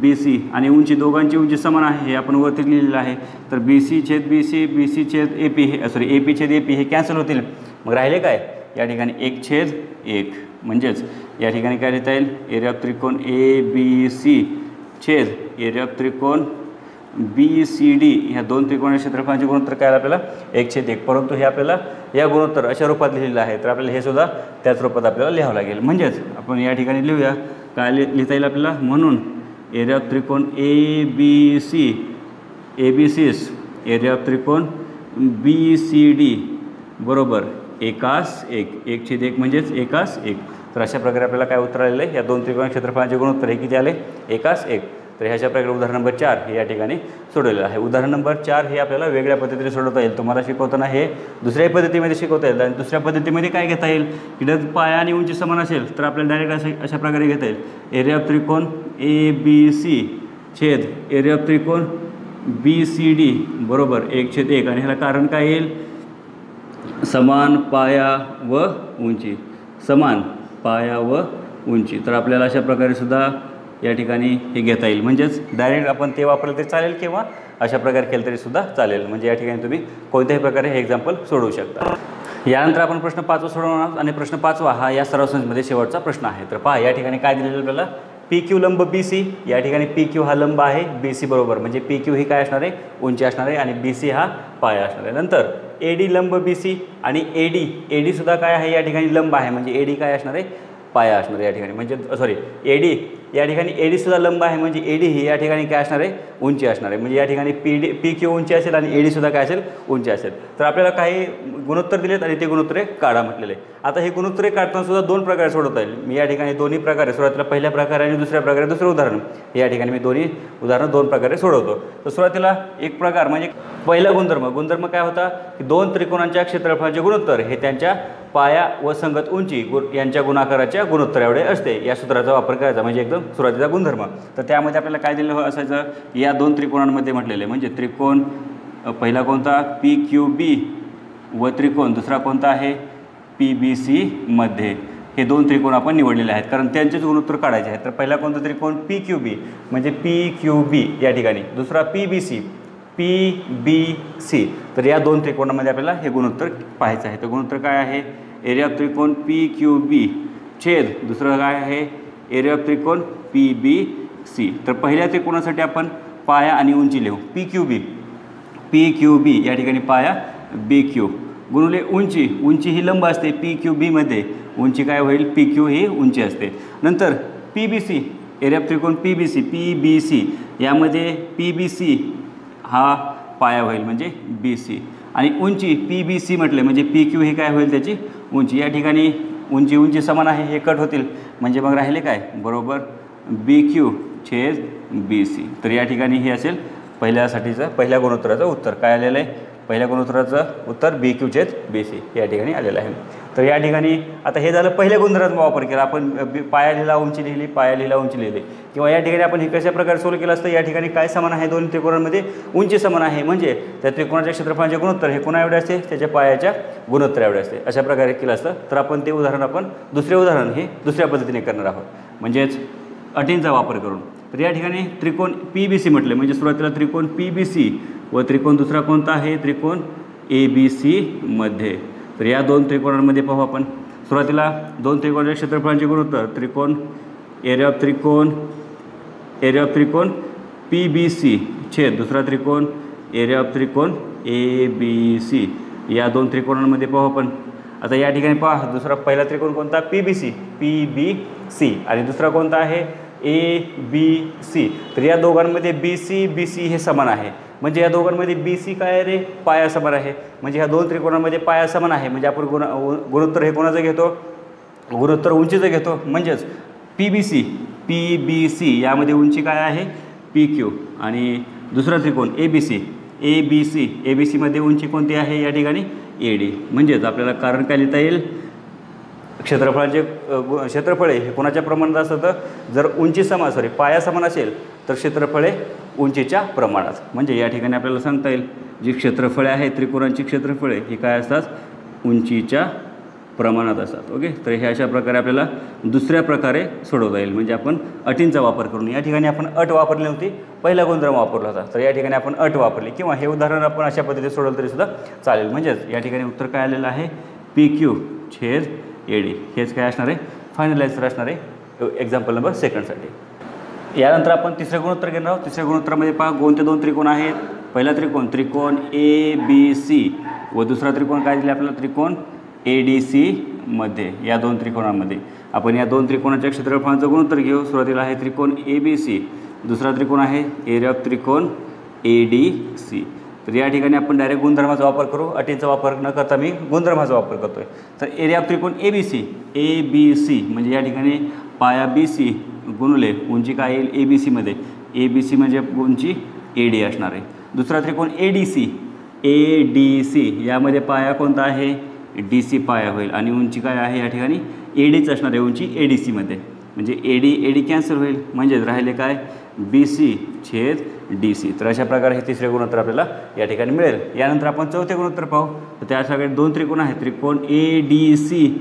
BC आणि उंची दोघांची उंची समान आहे हे आपण वरती लिहिलेलं आहे. तर BC छेद BC BC छेद AP हे AP छेद AP हे कॅन्सल होतील. मग राहिले काय या ठिकाणी 1 छेद 1 म्हणजेच या ठिकाणी काय लिहिता येईल एरिया ऑफ त्रिकोण ABC छेद एरिया ऑफ त्रिकोण BCD. ह्या दोन त्रिकोणी क्षेत्रफळाचे गुणोत्तर काय आपल्याला 1/1. परंतु हे आपल्याला या गुणोत्तर अशा रूपात लिहिलेलं आहे. तर आपल्याला हे सुद्धा त्याच रूपात आपल्याला लिहावं लागेल. म्हणजेच आपण या ठिकाणी लिहूया काय लिहिता येईल आपल्याला, म्हणून एरिया ऑफ त्रिकोण ABCs एरिया ऑफ त्रिकोण BCD बरोबर 1/1 म्हणजेच 1/1. तर अशा प्रकारे आपल्याला काय उत्तर आलेलं आहे, या दोन त्रिकोणी क्षेत्रफळाचे गुणोत्तर हे किती आले 1/1. तर ह्याच्या प्रकारे उदाहरण नंबर 4 हे या ठिकाणी सोडवलेलं आहे. उदाहरण नंबर 4 हे आपल्याला वेगळ्या पद्धतीने सोडवता येईल. तुम्हाला शिकवताना हे दुसऱ्याही पद्धतीमध्ये शिकवता येईल. आणि दुसऱ्या पद्धतीमध्ये काय घेता येईल की जर पाया आणि उंची समान असेल तर आपल्याला डायरेक्ट अशा प्रकारे घेता येईल एरिया ऑफ त्रिकोण ABC छेद एरिया ऑफ त्रिकोण BCD बरोबर 1/1. आणि ह्याला कारण काय येईल, समान पाया व उंची, समान पाया व उंची. तर आपल्याला अशा प्रकारे सुद्धा या ठिकाणी हे घेता येईल. म्हणजेच डायरेक्ट आपण ते वापरलं तरी चालेल किंवा अशा प्रकारे केलं तरी सुद्धा चालेल. म्हणजे या ठिकाणी तुम्ही कोणत्याही प्रकारे हे एक्झाम्पल सोडवू शकता. यानंतर आपण प्रश्न 5 सोडवणार आहोत आणि प्रश्न 5 हा या सराव संचमध्ये शेवटचा प्रश्न आहे. तर पहा या ठिकाणी काय दिलेलं आपल्याला, PQ लंब BC. या ठिकाणी PQ हा लंब आहे BC बरोबर, म्हणजे PQ ही काय असणार आहे उंची असणार आहे आणि BC हा पाया असणार आहे. नंतर AD लंब BC आणि AD सुद्धा काय आहे या ठिकाणी लंब आहे, म्हणजे AD काय असणार आहे पाया असणार आहे या ठिकाणी. म्हणजे सॉरी AD या ठिकाणी AD सुद्धा लंब आहे, म्हणजे AD ही या ठिकाणी काय असणार आहे उंची असणार आहे. म्हणजे या ठिकाणी PQ उंची असेल आणि AD सुद्धा काय असेल उंची असेल. तर आपल्याला काही गुणोत्तर दिलेत आणि ते गुणोत्तरे काढा म्हटलेले. आता हे गुणोत्तरे काढताना सुद्धा दोन प्रकारे सोडवता येईल. मी या ठिकाणी दोन्ही प्रकारे सुरुवातीला पहिल्या प्रकारे आणि दुसऱ्या प्रकारे दुसरं उदाहरण या ठिकाणी मी दोन्ही उदाहरणं दोन प्रकारे सोडवतो. तर सुरुवातीला एक प्रकार म्हणजे पहिला गुणधर्म काय होता की दोन त्रिकोणांच्या क्षेत्रफळाचे गुणोत्तर हे त्यांच्या पाया व संगत उंची यांच्या गुणाकाराच्या गुणोत्तर एवढे असते. या सूत्राचा वापर करायचा म्हणजे एकदम सुरुवातीचा गुणधर्म. तर त्यामध्ये आपल्याला काय दिलं असायचं, या दोन त्रिकोणांमध्ये म्हटलेले म्हणजे त्रिकोण पहिला कोणता PQB व त्रिकोण दुसरा कोणता आहे PBC मध्ये हे दोन त्रिकोण आपण निवडलेले आहेत कारण त्यांचेच गुणोत्तर काढायचे आहेत. तर पहिला कोणता त्रिकोण PQB म्हणजे PQB या ठिकाणी, दुसरा PBC. तर या दोन त्रिकोणामध्ये आपल्याला हे गुणोत्तर पाहायचं आहे. तर गुणोत्तर काय आहे एरिया ऑफ त्रिकोण PQB छेद दुसरं काय आहे एरिया ऑफ त्रिकोण PBC. तर पहिल्या त्रिकोणासाठी आपण पाया आणि उंची लिहू PQB या ठिकाणी पाया BQ गुणुले उंची ही लंब असते PQB मध्ये, उंची काय होईल PQ ही उंची असते. नंतर PBC एरिया ऑफ त्रिकोण PBC यामध्ये PBC हा पाया होईल म्हणजे BC आणि उंची PBC म्हटले म्हणजे PQ ही काय होईल त्याची उंची. या ठिकाणी उंची समान आहे हे कट होतील म्हणजे मग राहिले काय बरोबर BQ छेद BC. तर या ठिकाणी हे असेल पहिल्या गुणोत्तराचं उत्तर. काय आलेलं आहे पहिल्या गुणोत्तराचं उत्तर BQ छेद BC या ठिकाणी आलेलं आहे. तर या ठिकाणी आता हे झालं पहिल्या गुणधर्माचा वापर केला आपण, पाया लिहिला उंची लिहिली, पाया लिहिला उंची लिहिली. किंवा या ठिकाणी आपण हे कशा प्रकारे सोल्व केलं असतं, या ठिकाणी काय समान आहे दोन त्रिकोणांमध्ये उंची समान आहे म्हणजे त्या त्रिकोणाच्या क्षेत्रफळाचे गुणोत्तर हे कोणा एवढे असते त्याच्या पायाच्या गुणोत्तर एवढे असते. अशा प्रकारे केलं असतं. तर आपण ते उदाहरण दुसरे उदाहरण हे दुसऱ्या पद्धतीने करणार आहोत म्हणजेच अटींचा वापर करून. तर या ठिकाणी त्रिकोण PBC म्हटले म्हणजे सुरुवातीला त्रिकोण PBC व त्रिकोण दुसरा कोणता आहे त्रिकोण ABC मध्ये. तर या दोन त्रिकोणांमध्ये पाहू आपण सुरुवातीला दोन त्रिकोणाच्या क्षेत्रफळांचे गुणोत्तर त्रिकोण एरिया ऑफ त्रिकोण PBC छेद दुसरा त्रिकोण एरिया ऑफ त्रिकोण ABC या दोन त्रिकोणांमध्ये पाहू आपण. आता या ठिकाणी पहा दुसरा पहिला त्रिकोण कोणता PBC आणि दुसरा कोणता आहे ABC. तर या दोघांमध्ये BC हे समान आहे म्हणजे या दोघांमध्ये बी सी काय आहे रे, पाया समान आहे. म्हणजे ह्या दोन त्रिकोणांमध्ये पाया समान आहे. म्हणजे आपण गुणोत्तर हे कोणाचं घेतो, गुणोत्तर उंचीचं घेतो. म्हणजेच पी बी सी यामध्ये उंची काय आहे, पी क्यू. आणि दुसरा त्रिकोण ए बी सीमध्ये उंची कोणती आहे या ठिकाणी, ए डी. म्हणजेच आपल्याला कारण काय लिहिता येईल, क्षेत्रफळे हे कोणाच्या प्रमाणात असतं, जर उंची समान पाया समान असेल तर क्षेत्रफळे उंचीच्या प्रमाणात. म्हणजे या ठिकाणी आपल्याला सांगता येईल जी क्षेत्रफळे आहेत त्रिकोणांची क्षेत्रफळे ही काय असतात, उंचीच्या प्रमाणात असतात. ओके, तर हे अशा प्रकारे आपल्याला दुसऱ्या प्रकारे सोडवता येईल. म्हणजे आपण अटींचा वापर करून, या ठिकाणी आपण अट वापरली नव्हती, पहिला गुणधर्म वापरला होता, तर या ठिकाणी आपण अट वापरली. किंवा हे उदाहरण आपण अशा पद्धतीने सोडवलं तरीसुद्धा चालेल. म्हणजेच या ठिकाणी उत्तर काय आलेलं आहे, पी क्यू छेद ए डी. हेच काय असणार आहे, फायनल आन्सर असणार आहे एक्झाम्पल नंबर 2साठी. यानंतर आपण तिसरे गुणोत्तर घेणार आहोत. तिसऱ्या गुणोत्तरामध्ये पहा कोणते दोन त्रिकोण आहेत. पहिला त्रिकोण ए बी सी व दुसरा त्रिकोण काय दिले आपल्याला, त्रिकोण ए डी सी मध्ये. या दोन त्रिकोणांमध्ये आपण या दोन त्रिकोणाच्या क्षेत्रफळांचं गुणोत्तर घेऊ. सुरुवातीला आहे त्रिकोण ए बी सी, दुसरा त्रिकोण आहे एरिया ऑफ त्रिकोण ए डी सी. तर या ठिकाणी आपण डायरेक्ट गुणधर्माचा वापर करू, अटींचा वापर न करता मी गुणधर्माचा वापर करतो आहे. तर एरिया ऑफ त्रिकोण ए बी सी म्हणजे या ठिकाणी पाया बी सी गुणुले उंची काय येईल, ए बी सीमध्ये, ए बी सी म्हणजे उंची ए डी असणार आहे. दुसरा त्रिकोण ए डी सी यामध्ये पाया कोणता आहे, डी सी पाया होईल आणि उंची काय आहे या ठिकाणी ए डीच असणार आहे, उंची ए डी सीमध्ये. म्हणजे ए डी कॅन्सल होईल. म्हणजेच राहिले काय, बी सी छेद डी सी. तर अशा प्रकारे हे तिसरे गुणोत्तर आपल्याला या ठिकाणी मिळेल. यानंतर आपण चौथे गुणोत्तर पाहू. तर त्यासाठी दोन त्रिकोण आहेत, त्रिकोण ए डी सी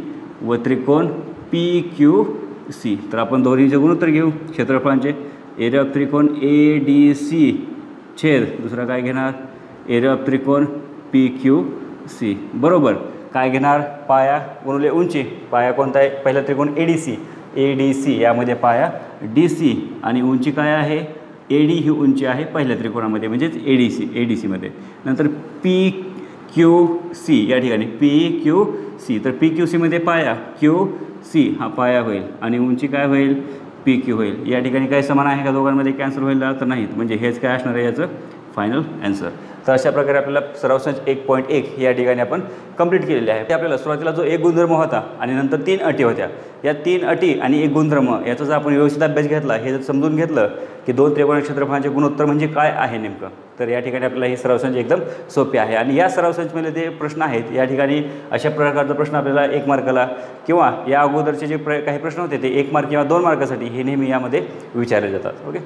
व त्रिकोण पी क्यू सी. तर आपण दोन्हीचे गुणोत्तर घेऊ क्षेत्रफळांचे. एरिया ऑफ त्रिकोण ए डी सी छेद दुसरा काय घेणार, एरिया ऑफ त्रिकोण पी क्यू सी बरोबर काय घेणार, पाया गुणुले उंची. पाया कोणता आहे, पहिला त्रिकोण ए डी सी यामध्ये पाया डी सी आणि उंची काय आहे, ए डी ही उंची आहे पहिल्या त्रिकोणामध्ये म्हणजेच ए डी सीमध्ये. नंतर पी क्यू सी या ठिकाणी पी क्यू सी, तर पी क्यू सीमध्ये पाया क्यू सी हा पाया होईल आणि उंची काय होईल, पी क्यू होईल. या ठिकाणी काय समान आहे का दोघांमध्ये, कॅन्सल होईल तर नाहीत. म्हणजे हेच काय असणार आहे याचं फायनल आन्सर. तर अशा प्रकारे आपल्याला सराव संच 1.1 या ठिकाणी आपण कंप्लीट केलेले आहे. ते आपल्याला सुरुवातीला जो एक गुणधर्म होता आणि नंतर 3 अटी होत्या, या 3 अटी आणि एक गुणधर्म याचा जर आपण व्यवस्थित अभ्यास घेतला, हे जर समजून घेतलं की दोन त्रिकोण क्षेत्रफळांचे गुणोत्तर म्हणजे काय आहे नेमकं, तर या ठिकाणी आपल्याला ही सराव संच एकदम सोपे आहे. आणि या सराव संचमध्ये जे प्रश्न आहेत या ठिकाणी अशा प्रकारचा प्रश्न आपल्याला 1 मार्काला किंवा या अगोदरचे जे काही प्रश्न होते ते 1 मार्क किंवा 2 मार्कासाठी हे नेहमी यामध्ये विचारले जातात. ओके.